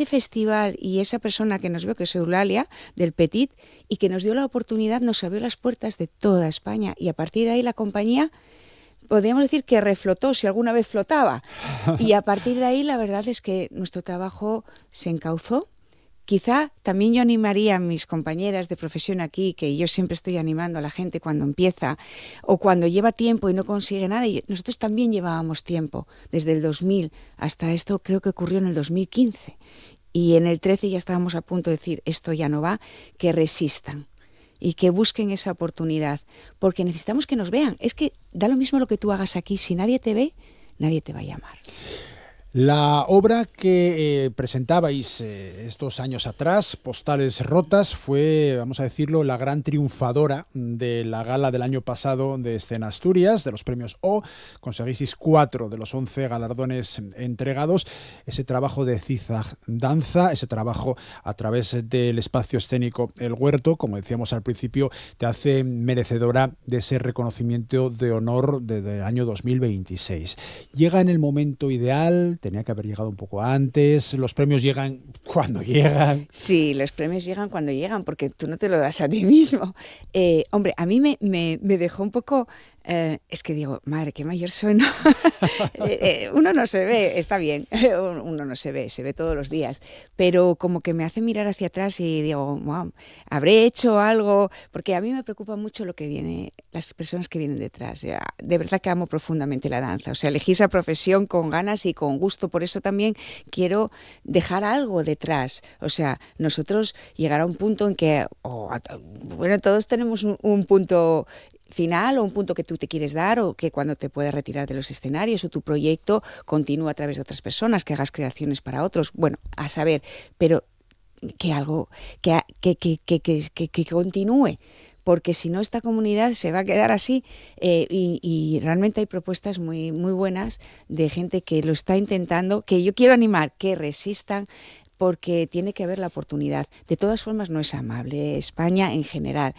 festival y esa persona que nos vio, que es Eulalia, del Petit, y que nos dio la oportunidad, nos abrió las puertas de toda España. Y a partir de ahí la compañía, podríamos decir que reflotó, si alguna vez flotaba. Y a partir de ahí la verdad es que nuestro trabajo se encauzó. Quizá también yo animaría a mis compañeras de profesión aquí, que yo siempre estoy animando a la gente cuando empieza o cuando lleva tiempo y no consigue nada. Y nosotros también llevábamos tiempo, desde el 2000 hasta esto creo que ocurrió en el 2015. y en el 13 ya estábamos a punto de decir esto ya no va, que resistan y que busquen esa oportunidad, porque necesitamos que nos vean. Es que da lo mismo lo que tú hagas aquí, si nadie te ve, nadie te va a llamar. La obra que presentabais estos años atrás, Postales Rotas, fue, vamos a decirlo, la gran triunfadora de la gala del año pasado de Escena Asturias, de los premios O. Conseguisteis 4 de los 11 galardones entregados. Ese trabajo de Zigzag Danza, ese trabajo a través del espacio escénico El Huerto, como decíamos al principio, te hace merecedora de ese reconocimiento de honor desde el año 2026. Llega en el momento ideal. Tenía que haber llegado un poco antes. Los premios llegan cuando llegan. Sí, los premios llegan cuando llegan, porque tú no te lo das a ti mismo. Hombre, a mí me dejó un poco... es que digo, madre, qué mayor soy, ¿no? Uno no se ve, está bien, uno no se ve todos los días, pero como que me hace mirar hacia atrás y digo, wow, habré hecho algo, porque a mí me preocupa mucho lo que viene, las personas que vienen detrás. Ya, de verdad que amo profundamente la danza, o sea, elegí esa profesión con ganas y con gusto, por eso también quiero dejar algo detrás. O sea, nosotros llegar a un punto en que, bueno, todos tenemos un punto final o un punto que tú te quieres dar, o que cuando te puedas retirar de los escenarios o tu proyecto continúa a través de otras personas, que hagas creaciones para otros, bueno, a saber, pero que algo que continúe, porque si no esta comunidad se va a quedar así, y realmente hay propuestas muy, muy buenas de gente que lo está intentando, que yo quiero animar, que resistan, porque tiene que haber la oportunidad. De todas formas, no es amable España en general.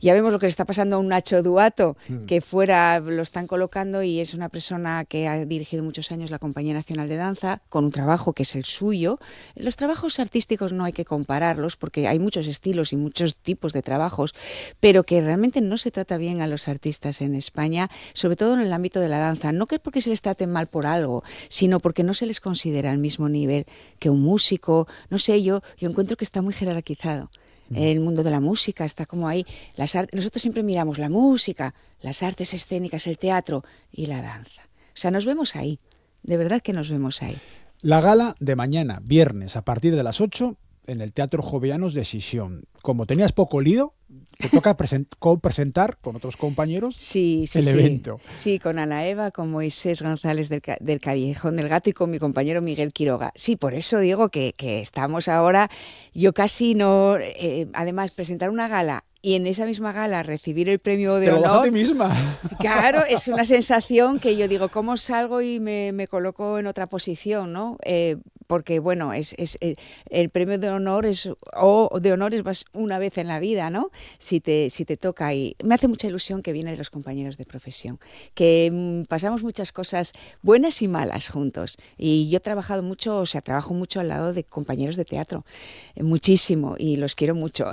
Ya vemos lo que le está pasando a un Nacho Duato, que fuera lo están colocando, y es una persona que ha dirigido muchos años la Compañía Nacional de Danza, con un trabajo que es el suyo. Los trabajos artísticos no hay que compararlos, porque hay muchos estilos y muchos tipos de trabajos, pero que realmente no se trata bien a los artistas en España, sobre todo en el ámbito de la danza. No que es porque se les trate mal por algo, sino porque no se les considera al mismo nivel que un músico. No sé, yo encuentro que está muy jerarquizado. El mundo de la música está como ahí. Nosotros siempre miramos la música, las artes escénicas, el teatro y la danza. O sea, nos vemos ahí. De verdad que nos vemos ahí. La gala de mañana, viernes, a partir de las 8, en el Teatro Jovellanos de Sisión. Como tenías poco lío, te toca presentar con otros compañeros el evento. Sí, con Ana Eva, con Moisés González del Callejón del Gato y con mi compañero Miguel Quiroga. Sí, por eso digo que estamos ahora, yo casi no... además, presentar una gala y en esa misma gala recibir el premio de honor... Te lo das a ti misma. Claro, es una sensación que yo digo, ¿cómo salgo y me coloco en otra posición, ¿no? Porque, bueno, es el premio de honor es una vez en la vida, ¿no? Si te toca. Y me hace mucha ilusión que viene de los compañeros de profesión, que pasamos muchas cosas buenas y malas juntos. Y yo he trabajado mucho, o sea, trabajo mucho al lado de compañeros de teatro, muchísimo, y los quiero mucho.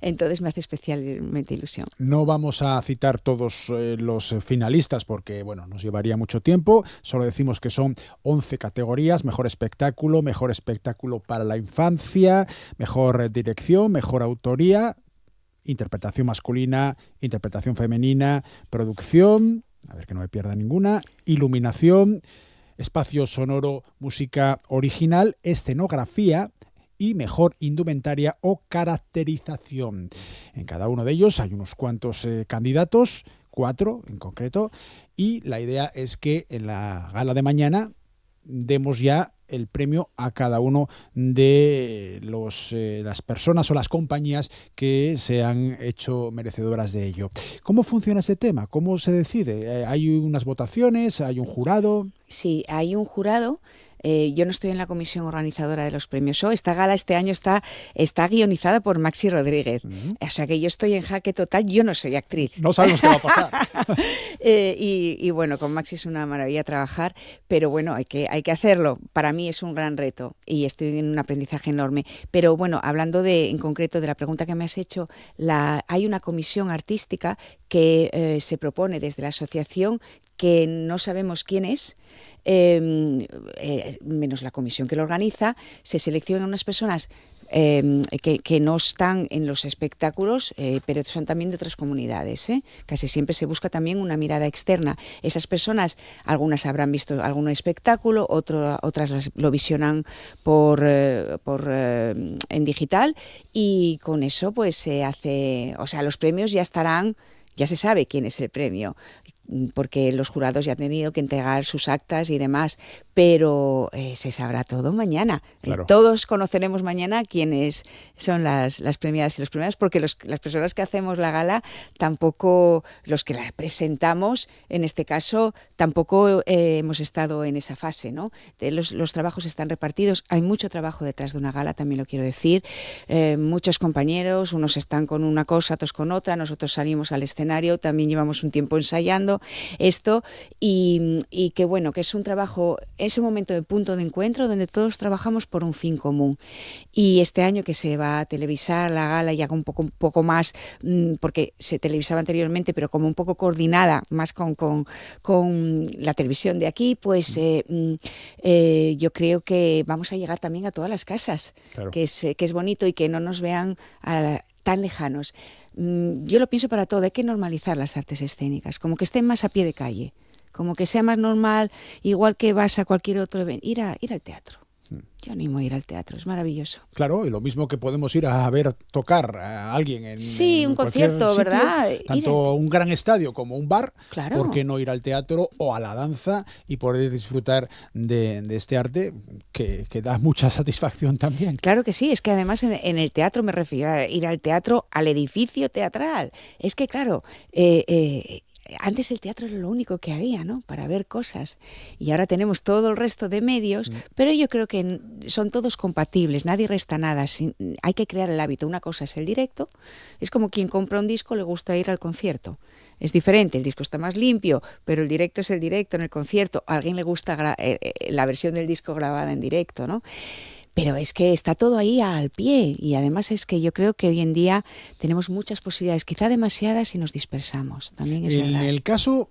Entonces me hace especialmente ilusión. No vamos a citar todos los finalistas porque, bueno, nos llevaría mucho tiempo. Solo decimos que son 11 categorías: mejor espectáculo para la infancia, mejor dirección, mejor autoría, interpretación masculina, interpretación femenina, producción, a ver que no me pierda ninguna, iluminación, espacio sonoro, música original, escenografía y mejor indumentaria o caracterización. En cada uno de ellos hay unos cuantos candidatos, 4 en concreto, y la idea es que en la gala de mañana demos ya el premio a cada uno de las personas o las compañías que se han hecho merecedoras de ello. ¿Cómo funciona ese tema? ¿Cómo se decide? ¿Hay unas votaciones? ¿Hay un jurado? Sí, hay un jurado. Yo no estoy en la comisión organizadora de los premios O. Esta gala este año está guionizada por Maxi Rodríguez. O sea que yo estoy en jaque total. Yo no soy actriz. No sabemos qué va a pasar. Y bueno, con Maxi es una maravilla trabajar, pero bueno, hay que hacerlo. Para mí es un gran reto y estoy en un aprendizaje enorme. Pero bueno, hablando en concreto de la pregunta que me has hecho, hay una comisión artística que se propone desde la asociación, que no sabemos quién es, menos la comisión que lo organiza. Se seleccionan unas personas que no están en los espectáculos, pero son también de otras comunidades. Casi siempre se busca también una mirada externa. Esas personas, algunas habrán visto algún espectáculo, otras lo visionan en digital, y con eso pues se hace, o sea, los premios ya estarán, ya se sabe quién es el premio, porque los jurados ya han tenido que entregar sus actas y demás, pero se sabrá todo mañana. Claro. Todos conoceremos mañana quiénes son las premiadas y los premiados, porque las personas que hacemos la gala tampoco, los que la presentamos, en este caso, tampoco hemos estado en esa fase, ¿no? Los trabajos están repartidos, hay mucho trabajo detrás de una gala, también lo quiero decir, muchos compañeros, unos están con una cosa, otros con otra, nosotros salimos al escenario, también llevamos un tiempo ensayando esto, y que bueno, que es un trabajo, es un momento de punto de encuentro donde todos trabajamos por un fin común. Y este año que se va a televisar la gala y haga un poco más, porque se televisaba anteriormente, pero como un poco coordinada más con la televisión de aquí, pues yo creo que vamos a llegar también a todas las casas, Claro. que es bonito, y que no nos vean tan lejanos. Yo lo pienso para todo, hay que normalizar las artes escénicas, como que estén más a pie de calle, como que sea más normal, igual que vas a cualquier otro evento, ir al teatro. Yo animo a ir al teatro, es maravilloso. Claro, y lo mismo que podemos ir a ver tocar a alguien en un cualquier concierto, sitio, ¿verdad? tanto un gran estadio como un bar, Claro. ¿por qué no ir al teatro o a la danza y poder disfrutar de este arte que da mucha satisfacción también? Claro que sí, es que además en el teatro me refiero a ir al teatro, al edificio teatral. Es que claro, antes el teatro era lo único que había, ¿no?, para ver cosas, y ahora tenemos todo el resto de medios, pero yo creo que son todos compatibles, nadie resta nada, hay que crear el hábito. Una cosa es el directo, es como quien compra un disco, le gusta ir al concierto. Es diferente, el disco está más limpio, pero el directo es el directo. En el concierto a alguien le gusta la versión del disco grabada en directo, ¿no? Pero es que está todo ahí al pie, y además es que yo creo que hoy en día tenemos muchas posibilidades, quizá demasiadas, y nos dispersamos. También es En verdad. el caso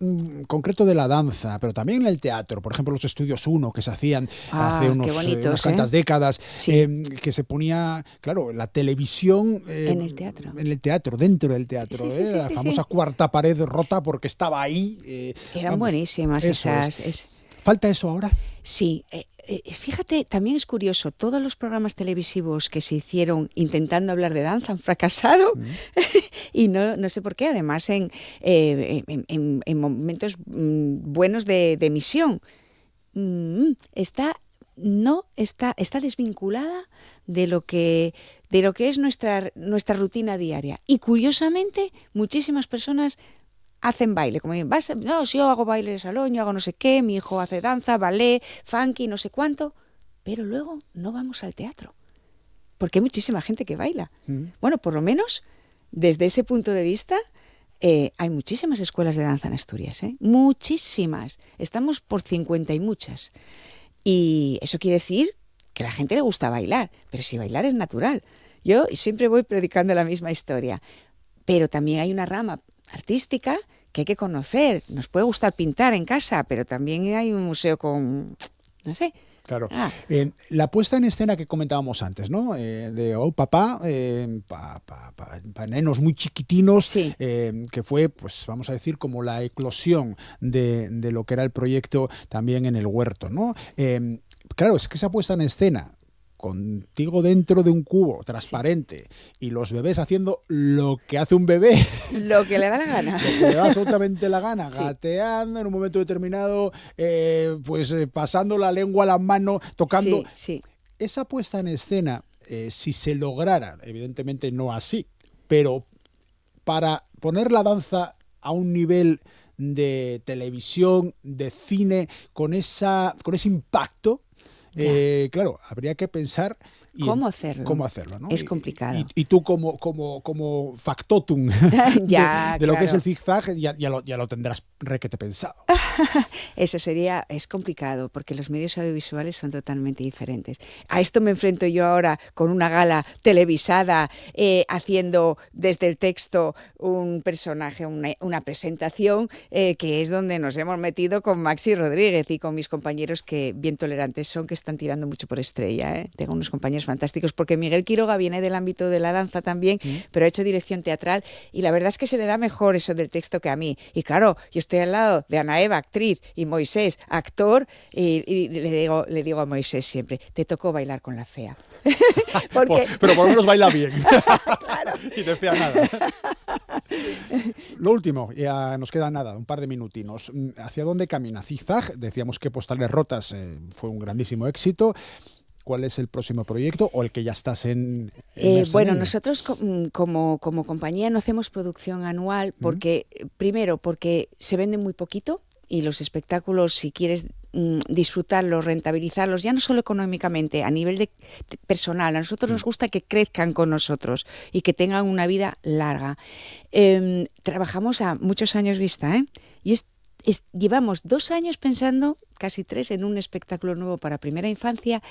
concreto de la danza, pero también en el teatro, por ejemplo, los estudios 1 que se hacían hace qué bonitos, unas cuantas décadas, Sí. que se ponía, claro, la televisión En el teatro. En el teatro, dentro del teatro, Sí, la sí, famosa sí. cuarta pared rota porque estaba ahí. Eran vamos, buenísimas eso esas. ¿Falta eso ahora? Sí, fíjate, también es curioso, todos los programas televisivos que se hicieron intentando hablar de danza han fracasado, y no sé por qué, además en momentos buenos de emisión. Está desvinculada de lo que es nuestra rutina diaria, y curiosamente muchísimas personas hacen baile, como dicen, no, si yo hago baile de salón, yo hago no sé qué, mi hijo hace danza, ballet, funky, no sé cuánto, pero luego no vamos al teatro, porque hay muchísima gente que baila. Bueno, por lo menos desde ese punto de vista, hay muchísimas escuelas de danza en Asturias, muchísimas, estamos por 50 y muchas, y eso quiere decir que a la gente le gusta bailar, pero si bailar es natural. Yo siempre voy predicando la misma historia, pero también hay una rama artística que hay que conocer. Nos puede gustar pintar en casa, pero también hay un museo con, no sé. Claro. La puesta en escena que comentábamos antes, ¿no? De papá, para nenos muy chiquitinos, Sí. Que fue, pues vamos a decir, como la eclosión de lo que era el proyecto también en el huerto, ¿no? Claro, es que esa puesta en escena, contigo dentro de un cubo transparente, y los bebés haciendo lo que hace un bebé, Lo que le da la gana. lo que le da absolutamente la gana, Sí. gateando en un momento determinado, pasando la lengua a la mano, tocando. Sí. Esa puesta en escena, si se lograra, evidentemente no así, pero para poner la danza a un nivel de televisión, de cine, con ese impacto, claro, habría que pensar ¿Cómo hacerlo? ¿no? Es complicado. Y tú como factotum Ya, de lo que es claro. el zigzag, ya lo tendrás requete pensado. Eso es complicado, porque los medios audiovisuales son totalmente diferentes. A esto me enfrento yo ahora con una gala televisada, haciendo desde el texto un personaje, una presentación, que es donde nos hemos metido con Maxi Rodríguez y con mis compañeros, que bien tolerantes son, que están tirando mucho por Estrella. Tengo unos compañeros actores fantásticos, porque Miguel Quiroga viene del ámbito de la danza también, pero ha hecho dirección teatral y la verdad es que se le da mejor eso del texto que a mí. Y claro, yo estoy al lado de Ana Eva, actriz, y Moisés, actor, y le digo a Moisés siempre, te tocó bailar con la fea. Porque... Pero por lo menos baila bien. Claro. Y de fea nada. Lo último, ya nos queda nada, un par de minutinos. ¿Hacia dónde camina Zigzag? Decíamos que Postales Rotas fue un grandísimo éxito. ¿Cuál es el próximo proyecto o el que ya estás en bueno, nosotros como compañía no hacemos producción anual porque, primero, porque se vende muy poquito y los espectáculos, si quieres disfrutarlos, rentabilizarlos, ya no solo económicamente, a nivel de personal, a nosotros nos gusta que crezcan con nosotros y que tengan una vida larga. Trabajamos a muchos años vista, y llevamos 2 años pensando, casi 3, en un espectáculo nuevo para primera infancia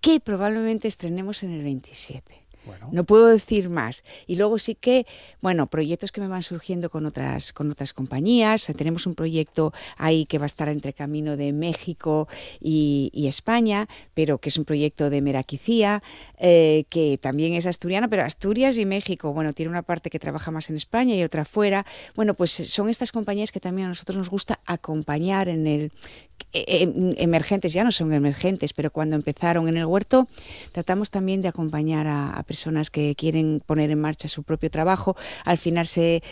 que probablemente estrenemos en el 27. Bueno. No puedo decir más. Y luego sí que, bueno, proyectos que me van surgiendo con otras compañías. Tenemos un proyecto ahí que va a estar entre camino de México y España, pero que es un proyecto de Meraquicía, que también es asturiano, pero Asturias y México, bueno, tiene una parte que trabaja más en España y otra fuera. Bueno, pues son estas compañías que también a nosotros nos gusta acompañar en el emergentes, ya no son emergentes, pero cuando empezaron en el huerto, tratamos también de acompañar a personas que quieren poner en marcha su propio trabajo. Al final se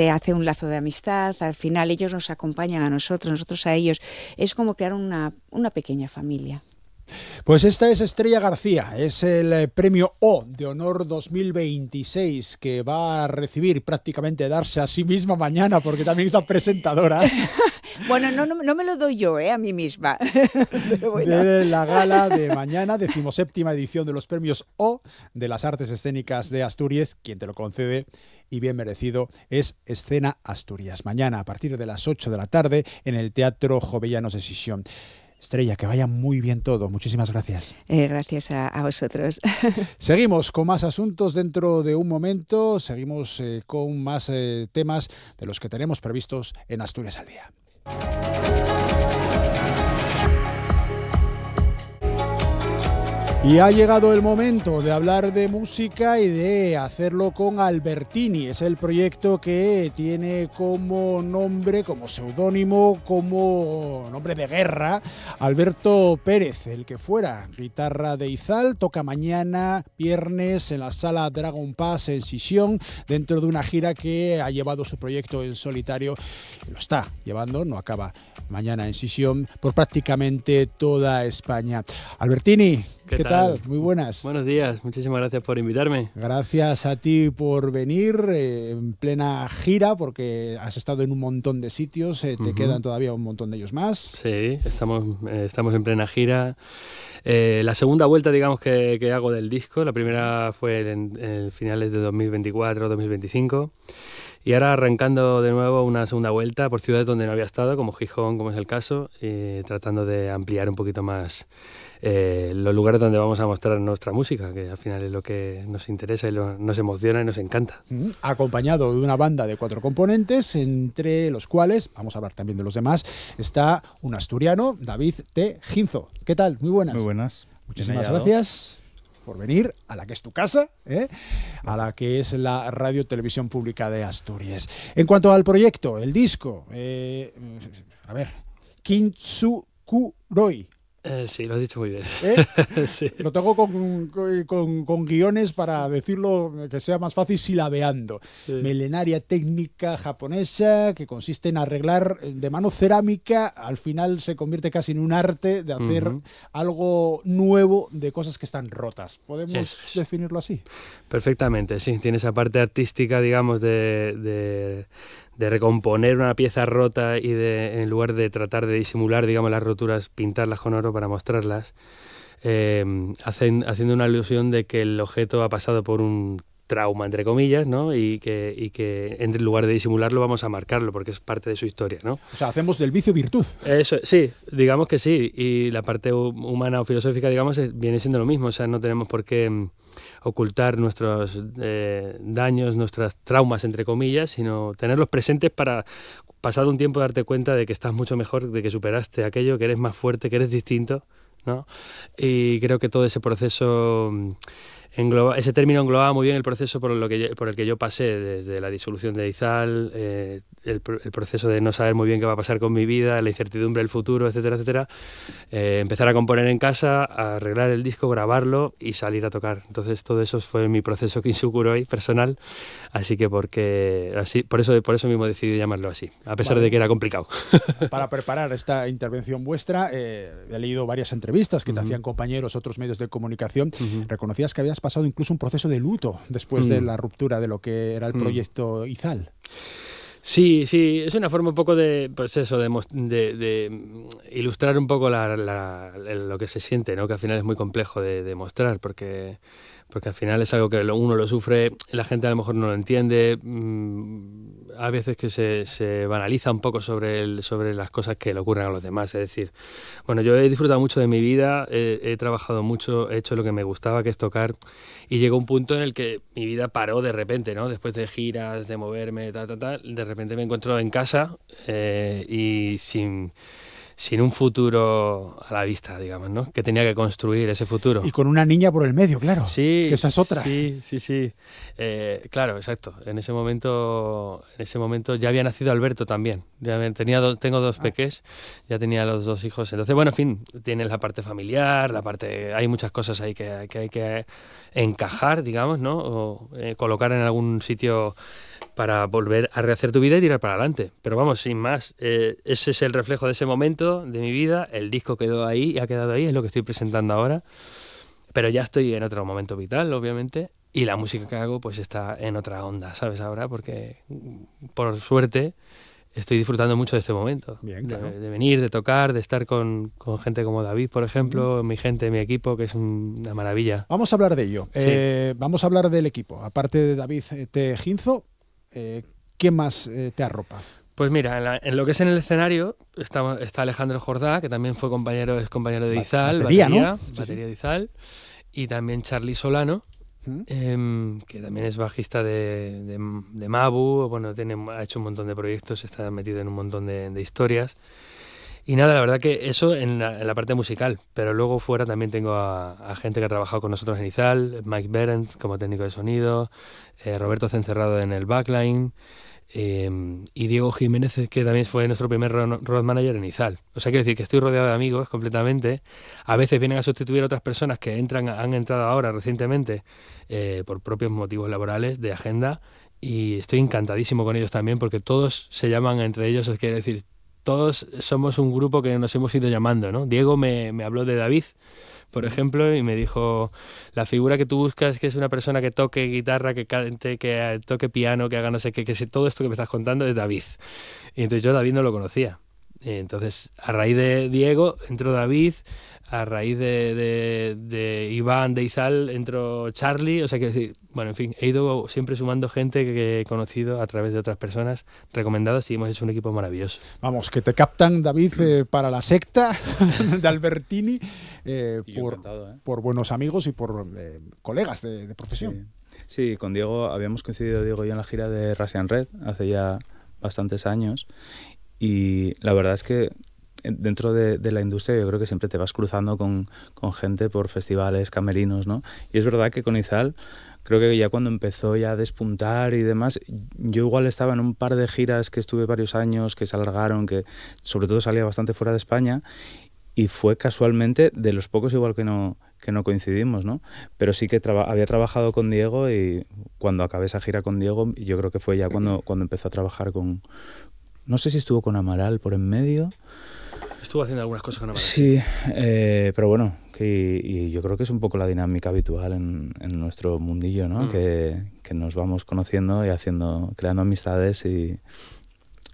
hace un lazo de amistad, al final ellos nos acompañan a nosotros a ellos. Es como crear una pequeña familia. Pues esta es Estrella García, es el premio O de Honor 2026 que va a recibir, prácticamente darse a sí misma mañana, porque también es la presentadora. Bueno, no me lo doy yo, a mí misma. Pero bueno. De la gala de mañana, 17ª edición de los premios O de las Artes Escénicas de Asturias. Quien te lo concede, y bien merecido, es Escena Asturias. Mañana a partir de las 8 de la tarde en el Teatro Jovellanos de Sisión. Estrella, que vaya muy bien todo. Muchísimas gracias. Gracias a vosotros. Seguimos con más asuntos dentro de un momento. Seguimos con más temas de los que tenemos previstos en Asturias al Día. Y ha llegado el momento de hablar de música y de hacerlo con Albertini. Es el proyecto que tiene como nombre, como seudónimo, como nombre de guerra, Alberto Pérez, el que fuera guitarra de Izal. Toca mañana, viernes, en la sala Dragon Pass en Sisión, dentro de una gira que ha llevado su proyecto en solitario. Lo está llevando, no acaba mañana en Sisión, por prácticamente toda España. Albertini, ¿qué tal? Muy buenas. Buenos días, muchísimas gracias por invitarme. Gracias a ti por venir en plena gira, porque has estado en un montón de sitios, te quedan todavía un montón de ellos más. Sí, estamos en plena gira. La segunda vuelta, digamos, que hago del disco, la primera fue en finales de 2024-2025. Y ahora arrancando de nuevo una segunda vuelta por ciudades donde no había estado, como Gijón, como es el caso, y tratando de ampliar un poquito más los lugares donde vamos a mostrar nuestra música, que al final es lo que nos interesa y nos emociona y nos encanta. Acompañado de una banda de 4 componentes, entre los cuales, vamos a hablar también de los demás, está un asturiano, David T. Ginzo. ¿Qué tal? Muy buenas. Muy buenas. Muchísimas gracias por venir a la que es tu casa, a la que es la Radio Televisión Pública de Asturias. En cuanto al proyecto, el disco, Kintsukuroi. Sí, lo has dicho muy bien. Sí. Lo tengo con guiones para decirlo que sea más fácil silabeando. Sí. Milenaria técnica japonesa que consiste en arreglar de mano cerámica, al final se convierte casi en un arte de hacer algo nuevo de cosas que están rotas. ¿Podemos definirlo así? Perfectamente, sí. Tiene esa parte artística, digamos, de recomponer una pieza rota y en lugar de tratar de disimular, digamos, las roturas, pintarlas con oro para mostrarlas, haciendo una alusión de que el objeto ha pasado por un trauma, entre comillas, ¿no? Y que en lugar de disimularlo vamos a marcarlo porque es parte de su historia, ¿no? O sea, hacemos del vicio virtud. Eso, sí, digamos que sí. Y la parte humana o filosófica, digamos, viene siendo lo mismo. O sea, no tenemos por qué ocultar nuestros daños, nuestros traumas, entre comillas, sino tenerlos presentes para, pasado un tiempo, darte cuenta de que estás mucho mejor, de que superaste aquello, que eres más fuerte, que eres distinto, ¿no? Y creo que todo ese proceso ese término englobaba muy bien el proceso por el que yo pasé, desde la disolución de Izal, el proceso de no saber muy bien qué va a pasar con mi vida, la incertidumbre del futuro, etcétera, etcétera. Empezar a componer en casa, a arreglar el disco, grabarlo y salir a tocar. Entonces todo eso fue mi proceso Kinsukuroi personal, así que por eso mismo decidí llamarlo así, a pesar de que era complicado. Para preparar esta intervención vuestra, he leído varias entrevistas que te hacían compañeros, otros medios de comunicación. Reconocías que habías pasado incluso un proceso de luto después de la ruptura de lo que era el proyecto Izal. Sí, es una forma un poco de, pues eso, de ilustrar un poco lo que se siente, ¿no? Que al final es muy complejo de mostrar, porque al final es algo que uno lo sufre, la gente a lo mejor no lo entiende, a veces que se banaliza un poco sobre las cosas que le ocurren a los demás. Es decir, bueno, yo he disfrutado mucho de mi vida, he trabajado mucho, he hecho lo que me gustaba, que es tocar, y llegó un punto en el que mi vida paró de repente, ¿no? Después de giras, de moverme, de repente me encuentro en casa y sin un futuro a la vista, digamos, ¿no? Que tenía que construir ese futuro. Y con una niña por el medio, claro. Sí, que esa es otra. Sí. Claro, exacto. En ese momento ya había nacido Alberto también. Tengo dos peques, ya tenía los dos hijos. Entonces, bueno, en fin, tienes la parte familiar, hay muchas cosas ahí que hay que encajar, digamos, ¿no? O colocar en algún sitio para volver a rehacer tu vida y tirar para adelante. Pero vamos, sin más, ese es el reflejo de ese momento de mi vida, el disco quedó ahí y ha quedado ahí, es lo que estoy presentando ahora, pero ya estoy en otro momento vital, obviamente, y la música que hago pues está en otra onda, ¿sabes? Ahora, porque por suerte estoy disfrutando mucho de este momento. Bien, claro. de venir, de tocar, de estar con gente como David, por ejemplo, mi gente, mi equipo, que es una maravilla. Vamos a hablar de ello. Sí. Vamos a hablar del equipo. Aparte de David Ginzo, ¿quién más te arropa? Pues mira, en lo que es en el escenario está Alejandro Jordá, que también fue es compañero de Izal, batería de Izal, y también Charly Solano, que también es bajista de Mabu, bueno, ha hecho un montón de proyectos, está metido en un montón de historias. Y nada, la verdad que eso en la parte musical, pero luego fuera también tengo a gente que ha trabajado con nosotros en Izal, Mike Berendt como técnico de sonido, Roberto Cencerrado en el backline, y Diego Jiménez, que también fue nuestro primer road manager en Izal. O sea, quiero decir que estoy rodeado de amigos completamente. A veces vienen a sustituir a otras personas que han entrado ahora recientemente por propios motivos laborales de agenda, y estoy encantadísimo con ellos también, porque todos se llaman entre ellos, es decir, todos somos un grupo que nos hemos ido llamando, ¿no? Diego me habló de David, por ejemplo, y me dijo, la figura que tú buscas, que es una persona que toque guitarra, que cante, que toque piano, que haga no sé qué, todo esto que me estás contando es David. Y entonces yo David no lo conocía. Y entonces, a raíz de Diego entró David, a raíz de Iván de Izal entró Charly, o sea que, bueno, en fin, he ido siempre sumando gente que he conocido a través de otras personas recomendadas, y hemos hecho un equipo maravilloso. Vamos, que te captan, David, para la secta de Albertini, por buenos amigos y por colegas de profesión. Sí, con Diego habíamos coincidido, Diego y yo, en la gira de Russian Red hace ya bastantes años, y la verdad es que dentro de la industria yo creo que siempre te vas cruzando con gente por festivales, camerinos, ¿no? Y es verdad que con Izal, creo que ya cuando empezó ya a despuntar y demás, yo igual estaba en un par de giras que estuve varios años, que se alargaron, que sobre todo salía bastante fuera de España, y fue casualmente de los pocos igual que no coincidimos, ¿no? Pero sí que había trabajado con Diego, y cuando acabé esa gira con Diego, yo creo que fue ya cuando empezó a trabajar con... No sé si estuvo con Amaral por en medio. Estuvo haciendo algunas cosas con Amaral. Sí, pero bueno, y yo creo que es un poco la dinámica habitual en nuestro mundillo, ¿no? Que nos vamos conociendo y creando amistades, y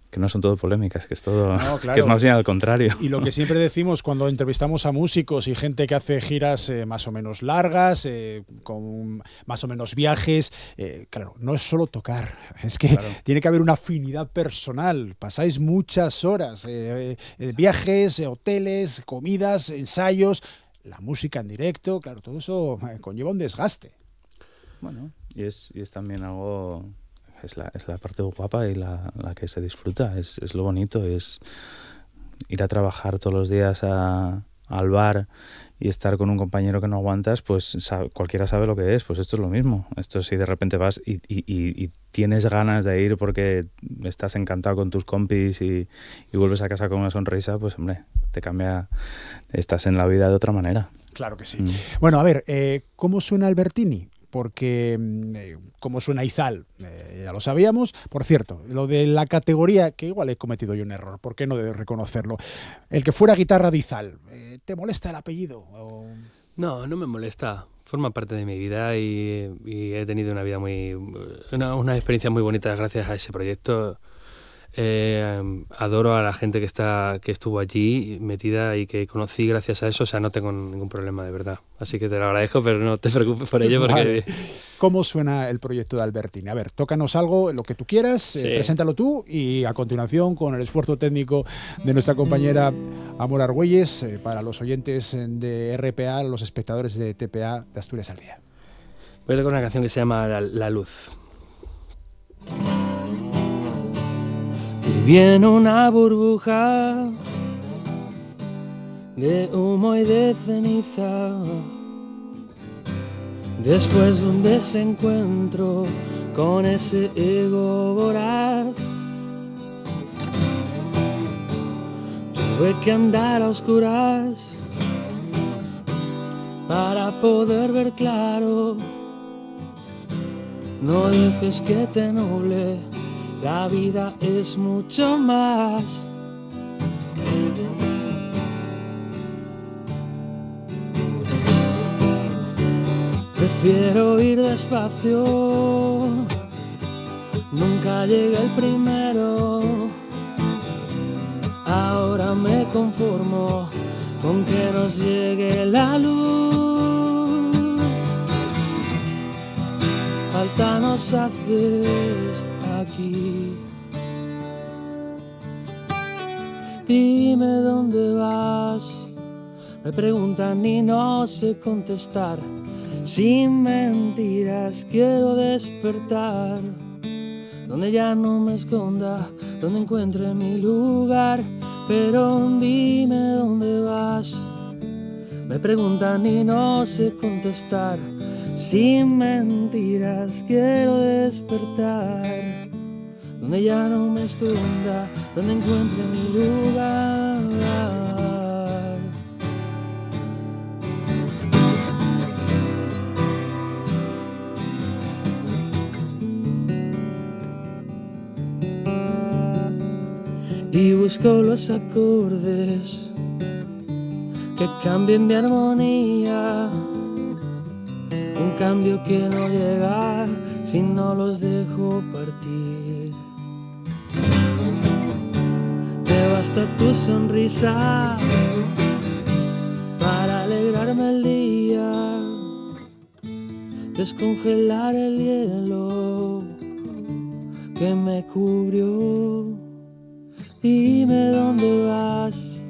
que no son todo polémicas, que es todo, no, claro, que es más bien al contrario. Y lo que siempre decimos cuando entrevistamos a músicos y gente que hace giras más o menos largas, con más o menos viajes, claro, no es solo tocar, es que tiene que haber una afinidad personal, pasáis muchas horas, viajes, hoteles, comidas, ensayos, la música en directo, claro, todo eso conlleva un desgaste. Bueno, y es también algo... Es la parte guapa y la que se disfruta, es lo bonito, es ir a trabajar todos los días a al bar y estar con un compañero que no aguantas, pues cualquiera sabe lo que es. Pues esto es lo mismo. Esto si de repente vas y tienes ganas de ir porque estás encantado con tus compis y vuelves a casa con una sonrisa, pues hombre, te cambia, estás en la vida de otra manera. Claro que sí. Bueno, a ver, ¿cómo suena Albertini? Porque como suena Izal, ya lo sabíamos. Por cierto, lo de la categoría, que igual he cometido yo un error, ¿por qué no de reconocerlo? El que fuera guitarra de Izal, ¿te molesta el apellido? ¿O? No, no me molesta. Forma parte de mi vida y he tenido una vida una experiencia muy bonita gracias a ese proyecto. Adoro a la gente que estuvo allí metida y que conocí gracias a eso, o sea, no tengo ningún problema de verdad, así que te lo agradezco, pero no te preocupes por ello porque... Vale. ¿Cómo suena el proyecto de Albertini? A ver, tócanos algo, lo que tú quieras, Sí. Preséntalo tú y a continuación, con el esfuerzo técnico de nuestra compañera Amor Argüelles, para los oyentes de RPA, los espectadores de TPA de Asturias al Día. Voy a tocar una canción que se llama La Luz. Viví en una burbuja de humo y de ceniza, después de un desencuentro con ese ego voraz. Tuve que andar a oscuras para poder ver claro. No dejes que te nuble, la vida es mucho más. Prefiero ir despacio, nunca llegué el primero. Ahora me conformo con que nos llegue la luz. Falta nos haces aquí. Dime dónde vas, me preguntan y no sé contestar. Sin mentiras quiero despertar, donde ya no me esconda, donde encuentre mi lugar. Pero dime dónde vas, me preguntan y no sé contestar. Sin mentiras quiero despertar, donde ya no me esconda, donde encuentre mi lugar. Y busco los acordes que cambien de armonía, un cambio que no llega si no los dejo partir. Te basta tu sonrisa para alegrarme el día, descongelar el hielo que me cubrió. Dime dónde vas,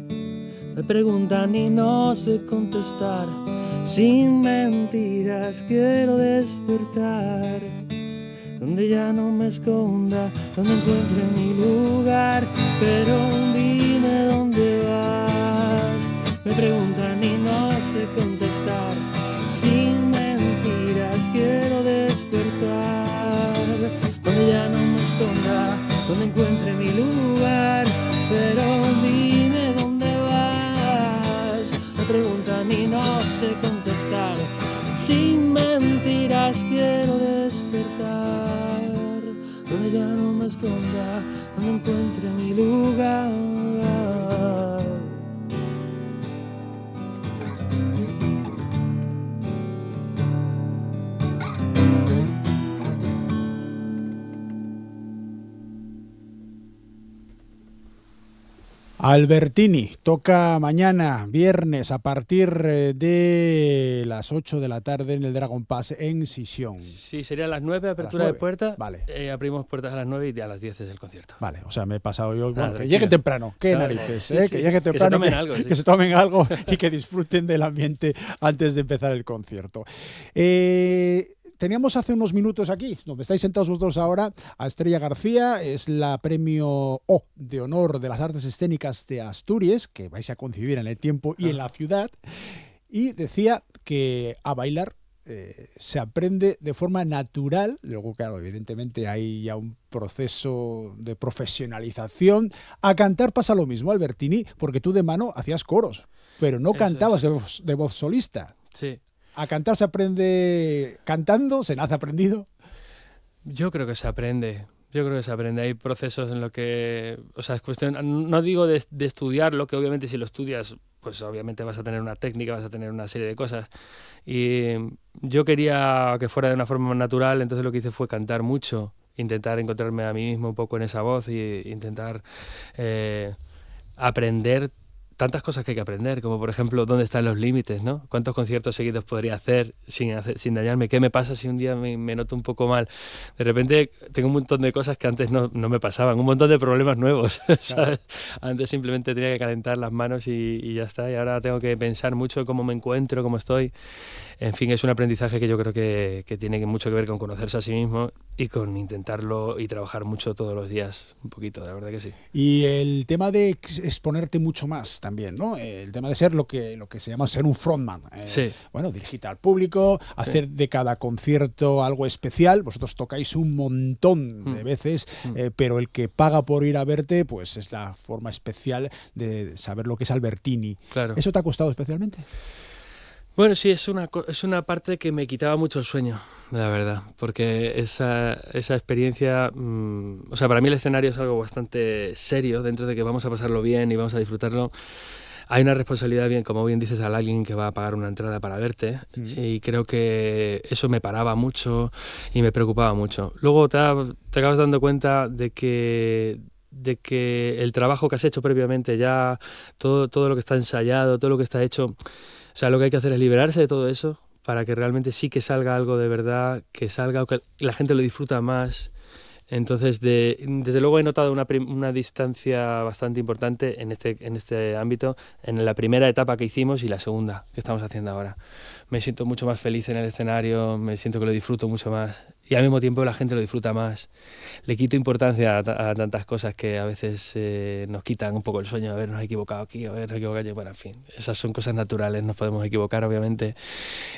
me preguntan y no sé contestar. Sin mentiras quiero despertar, donde ya no me esconda, donde encuentre mi lugar. Pero dime dónde vas, me preguntan y no sé contestar. Sin mentiras quiero despertar, donde ya no me esconda, donde encuentre mi lugar. Pero dime dónde vas, me preguntan y no sé contestar. Sin mentiras quiero despertar, donde ya no me esconda, donde encuentre mi lugar. Albertini toca mañana, viernes, a partir de las 8 de la tarde en el Dragon Pass en Sisión. Sí, sería a las 9, apertura de puertas. Vale. Abrimos puertas a las 9 y a las 10 es el concierto. Vale, o sea, me he pasado yo. Bueno, que tranquilo. llegue temprano, qué Claro, narices, sí, sí. que llegue temprano. Que se tomen algo. Sí. Que se tomen algo y que disfruten del ambiente antes de empezar el concierto. teníamos hace unos minutos aquí, donde estáis sentados vosotros ahora, a Estrella García, es la premio O de honor de las artes escénicas de Asturias, que vais a concebir en el tiempo y en la ciudad, y decía que a bailar se aprende de forma natural. Luego, claro, evidentemente hay ya un proceso de profesionalización. A cantar pasa lo mismo, Albertini, porque tú de mano hacías coros, pero no cantabas de voz solista. Sí. ¿A cantar se aprende cantando? ¿Se nace aprendido? Yo creo que se aprende. Hay procesos en los que, o sea, es cuestión, no digo de estudiarlo, que obviamente si lo estudias, pues obviamente vas a tener una técnica, vas a tener una serie de cosas. Y yo quería que fuera de una forma más natural, entonces lo que hice fue cantar mucho, intentar encontrarme a mí mismo un poco en esa voz y intentar aprender tantas cosas que hay que aprender, como por ejemplo, ¿dónde están los límites, ¿no? ¿Cuántos conciertos seguidos podría hacer sin dañarme? ¿Qué me pasa si un día me noto un poco mal? De repente tengo un montón de cosas que antes no me pasaban, un montón de problemas nuevos, ¿sabes? Antes simplemente tenía que calentar las manos y ya está, y ahora tengo que pensar mucho en cómo me encuentro, cómo estoy. En fin, es un aprendizaje que yo creo que tiene mucho que ver con conocerse a sí mismo y con intentarlo y trabajar mucho todos los días, un poquito, la verdad que sí. Y el tema de exponerte mucho más también, ¿no? El tema de ser lo que se llama ser un frontman. Sí. Bueno, dirigirte al público, hacer de cada concierto algo especial. Vosotros tocáis un montón de veces, pero el que paga por ir a verte, pues es la forma especial de saber lo que es Albertini. Claro. ¿Eso te ha costado especialmente? Bueno, sí, es una parte que me quitaba mucho el sueño, la verdad, porque esa experiencia, o sea, para mí el escenario es algo bastante serio, dentro de que vamos a pasarlo bien y vamos a disfrutarlo. Hay una responsabilidad, bien, como bien dices, a alguien que va a pagar una entrada para verte, y creo que eso me paraba mucho y me preocupaba mucho. Luego te acabas dando cuenta de que el trabajo que has hecho previamente ya, todo lo que está ensayado, todo lo que está hecho, o sea, lo que hay que hacer es liberarse de todo eso para que realmente sí que salga algo de verdad, que salga, que la gente lo disfruta más. Entonces, desde luego he notado una distancia bastante importante en este ámbito, en la primera etapa que hicimos y la segunda que estamos haciendo ahora. Me siento mucho más feliz en el escenario, me siento que lo disfruto mucho más y al mismo tiempo la gente lo disfruta más. Le quito importancia a tantas cosas que a veces nos quitan un poco el sueño. A ver, nos he equivocado aquí, a ver, nos he equivocado allí. Bueno, en fin, esas son cosas naturales, nos podemos equivocar, obviamente.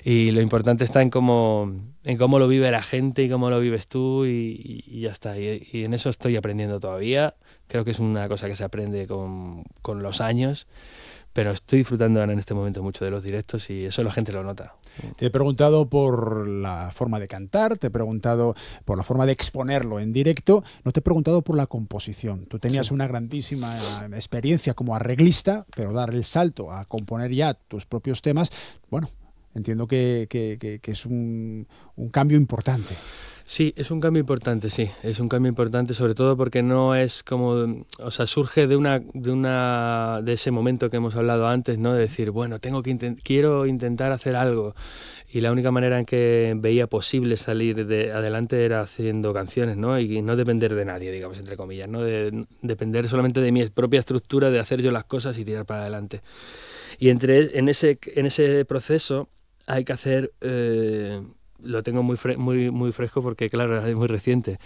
Y lo importante está en cómo lo vive la gente y cómo lo vives tú y ya está. Y en eso estoy aprendiendo todavía. Creo que es una cosa que se aprende con los años. Pero estoy disfrutando ahora en este momento mucho de los directos y eso la gente lo nota. Te he preguntado por la forma de cantar, te he preguntado por la forma de exponerlo en directo, no te he preguntado por la composición. Tú tenías una grandísima experiencia como arreglista, pero dar el salto a componer ya tus propios temas, bueno, entiendo que es un cambio importante. Sí, es un cambio importante, sí. Es un cambio importante, sobre todo porque no es como, o sea, surge de ese momento que hemos hablado antes, ¿no? De decir, bueno, quiero intentar hacer algo. Y la única manera en que veía posible salir adelante era haciendo canciones, ¿no? Y no depender de nadie, digamos, entre comillas, ¿no? De depender solamente de mi propia estructura, de hacer yo las cosas y tirar para adelante. Y en ese proceso hay que hacer... lo tengo muy fresco porque, claro, es muy reciente.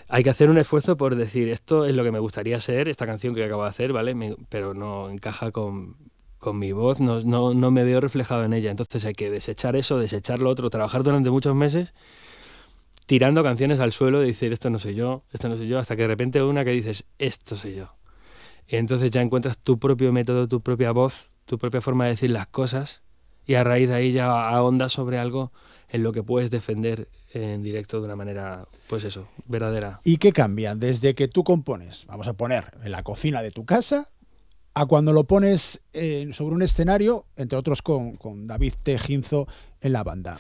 Hay que hacer un esfuerzo por decir, esto es lo que me gustaría ser, esta canción que acabo de hacer, ¿vale? Pero no encaja con mi voz, no me veo reflejado en ella. Entonces hay que desechar eso, desechar lo otro, trabajar durante muchos meses tirando canciones al suelo y decir, esto no soy yo, hasta que de repente una que dices, esto soy yo. Y entonces ya encuentras tu propio método, tu propia voz, tu propia forma de decir las cosas y a raíz de ahí ya ahondas sobre algo en lo que puedes defender en directo de una manera, pues eso, verdadera. ¿Y qué cambia desde que tú compones, vamos a poner, en la cocina de tu casa, a cuando lo pones sobre un escenario, entre otros con David T. Ginzo en la banda?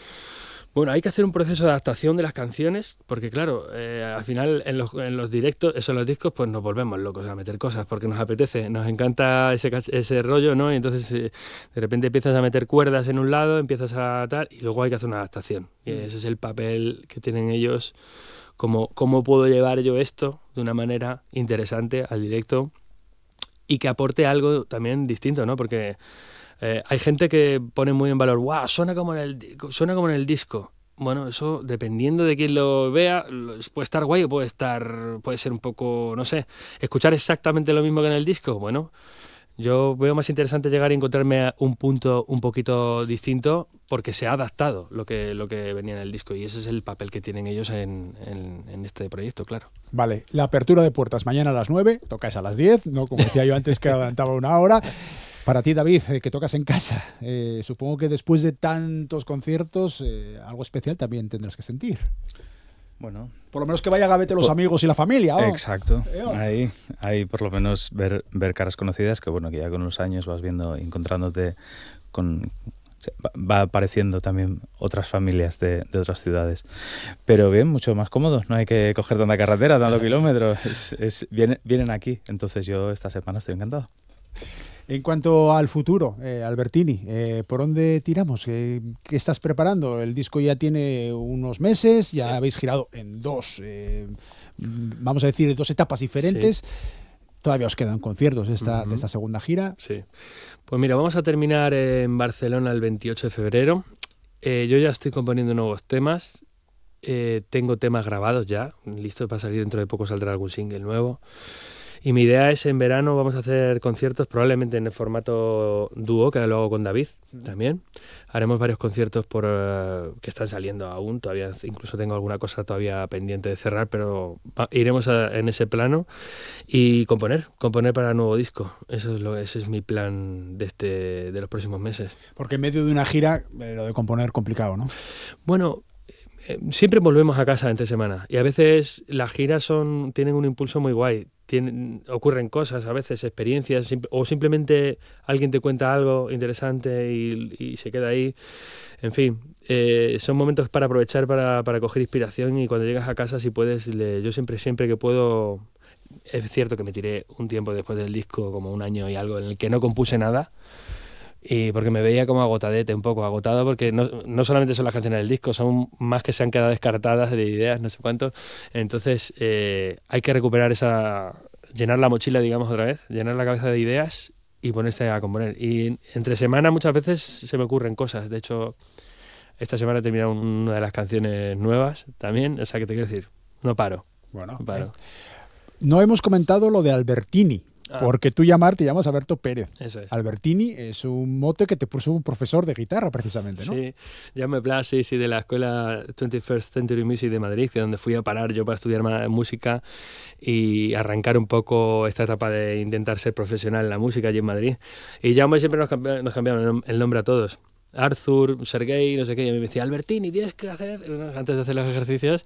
Bueno, hay que hacer un proceso de adaptación de las canciones, porque claro, al final en los directos, en los discos, pues nos volvemos locos a meter cosas, porque nos apetece, nos encanta ese rollo, ¿no? Y entonces de repente empiezas a meter cuerdas en un lado, empiezas a tal, y luego hay que hacer una adaptación. Y ese es el papel que tienen ellos, cómo puedo llevar yo esto de una manera interesante al directo y que aporte algo también distinto, ¿no? Porque... hay gente que pone muy en valor, ¡guau! Suena como en el disco. bueno, eso dependiendo de quién lo vea, puede estar guay o puede ser un poco, no sé, escuchar exactamente lo mismo que en el disco. Bueno, yo veo más interesante llegar y encontrarme a un punto un poquito distinto porque se ha adaptado lo que venía en el disco y ese es el papel que tienen ellos en este proyecto, claro. Vale, la apertura de puertas mañana a las 9, tocáis a las 10, ¿no? Como decía yo antes que adelantaba una hora. Para ti, David, que tocas en casa, supongo que después de tantos conciertos, algo especial también tendrás que sentir. Bueno, por lo menos que vayan a verte los amigos y la familia. ¿Oh? Exacto. Ahí por lo menos ver caras conocidas que bueno, que ya con los años vas viendo, encontrándote con... Va apareciendo también otras familias de otras ciudades. Pero bien, mucho más cómodo. No hay que coger tanta carretera, tantos kilómetros. Vienen aquí. Entonces yo esta semana estoy encantado. En cuanto al futuro, Albertini, ¿por dónde tiramos? ¿Qué estás preparando? El disco ya tiene unos meses, ya habéis girado en dos, vamos a decir, dos etapas diferentes. Sí. Todavía os quedan conciertos de esta segunda gira. Sí. Pues mira, vamos a terminar en Barcelona el 28 de febrero. Yo ya estoy componiendo nuevos temas. Tengo temas grabados ya, listos para salir. Dentro de poco saldrá algún single nuevo. Y mi idea es en verano vamos a hacer conciertos probablemente en el formato dúo, que lo hago con David también. Haremos varios conciertos que están saliendo aún, todavía incluso tengo alguna cosa todavía pendiente de cerrar, pero iremos en ese plano y componer para el nuevo disco. Ese es mi plan de los próximos meses. Porque en medio de una gira lo de componer complicado, ¿no? Bueno, siempre volvemos a casa entre semana y a veces las giras tienen un impulso muy guay. Ocurren cosas, a veces experiencias, o simplemente alguien te cuenta algo interesante y se queda ahí. En fin, son momentos para aprovechar, para coger inspiración y cuando llegas a casa, si puedes, yo siempre que puedo, es cierto que me tiré un tiempo después del disco, como un año y algo, en el que no compuse nada. Y porque me veía como un poco agotado, porque no solamente son las canciones del disco, son más que se han quedado descartadas de ideas, no sé cuánto. Entonces hay que recuperar llenar la mochila, digamos, otra vez, llenar la cabeza de ideas y ponerse a componer. Y entre semana muchas veces se me ocurren cosas. De hecho, esta semana he terminado una de las canciones nuevas también. O sea, que te quiero decir, no paro. Bueno, no paro. No hemos comentado lo de Albertini. Porque tú te llamas Alberto Pérez. Eso es. Albertini es un mote que te puso un profesor de guitarra, precisamente, ¿no? Sí, Jaume Pla, sí, de la Escuela 21st Century Music de Madrid, que es donde fui a parar yo para estudiar música y arrancar un poco esta etapa de intentar ser profesional en la música allí en Madrid. Y Jaume siempre nos cambiaban el nombre a todos. Arthur, Sergei, no sé qué, y me decía, Albertini, tienes que hacer, antes de hacer los ejercicios,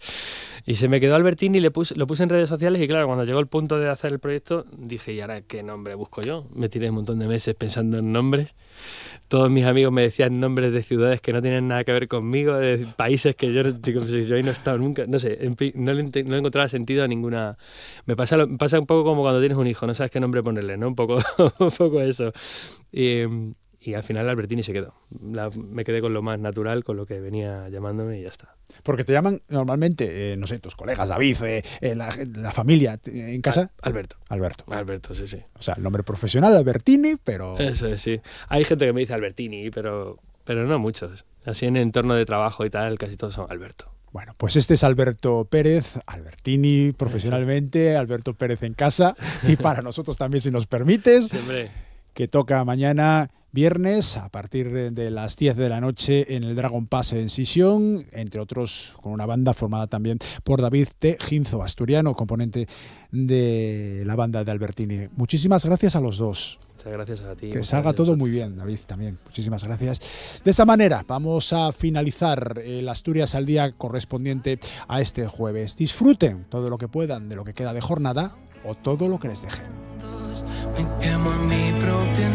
y se me quedó Albertini y lo puse en redes sociales, y claro, cuando llegó el punto de hacer el proyecto, dije, ¿y ahora qué nombre busco yo? Me tiré un montón de meses pensando en nombres, todos mis amigos me decían nombres de ciudades que no tienen nada que ver conmigo, de países que yo ahí no he estado nunca, no sé, no encontraba sentido a ninguna. Me pasa un poco como cuando tienes un hijo, no sabes qué nombre ponerle, ¿no? Un poco eso. Y al final Albertini se quedó. Me quedé con lo más natural, con lo que venía llamándome y ya está. Porque te llaman normalmente, no sé, tus colegas, David, la familia, en casa. Alberto, sí. O sea, el nombre profesional Albertini, pero... Eso es, sí. Hay gente que me dice Albertini, pero no muchos. Así en el entorno de trabajo y tal, casi todos son Alberto. Bueno, pues este es Alberto Pérez, Albertini profesionalmente, Alberto Pérez en casa y para nosotros también, si nos permites, siempre. Que toca mañana viernes a partir de las 10 de la noche en el Dragon Pass en Sisión, entre otros con una banda formada también por David T. Ginzo, asturiano, componente de la banda de Albertini. Muchísimas gracias a los dos. Muchas gracias a ti. Que salga todo muy bien, David, también. Muchísimas gracias. De esta manera vamos a finalizar el Asturias al Día correspondiente a este jueves. Disfruten todo lo que puedan de lo que queda de jornada o todo lo que les dejen. Me quemo en mi propia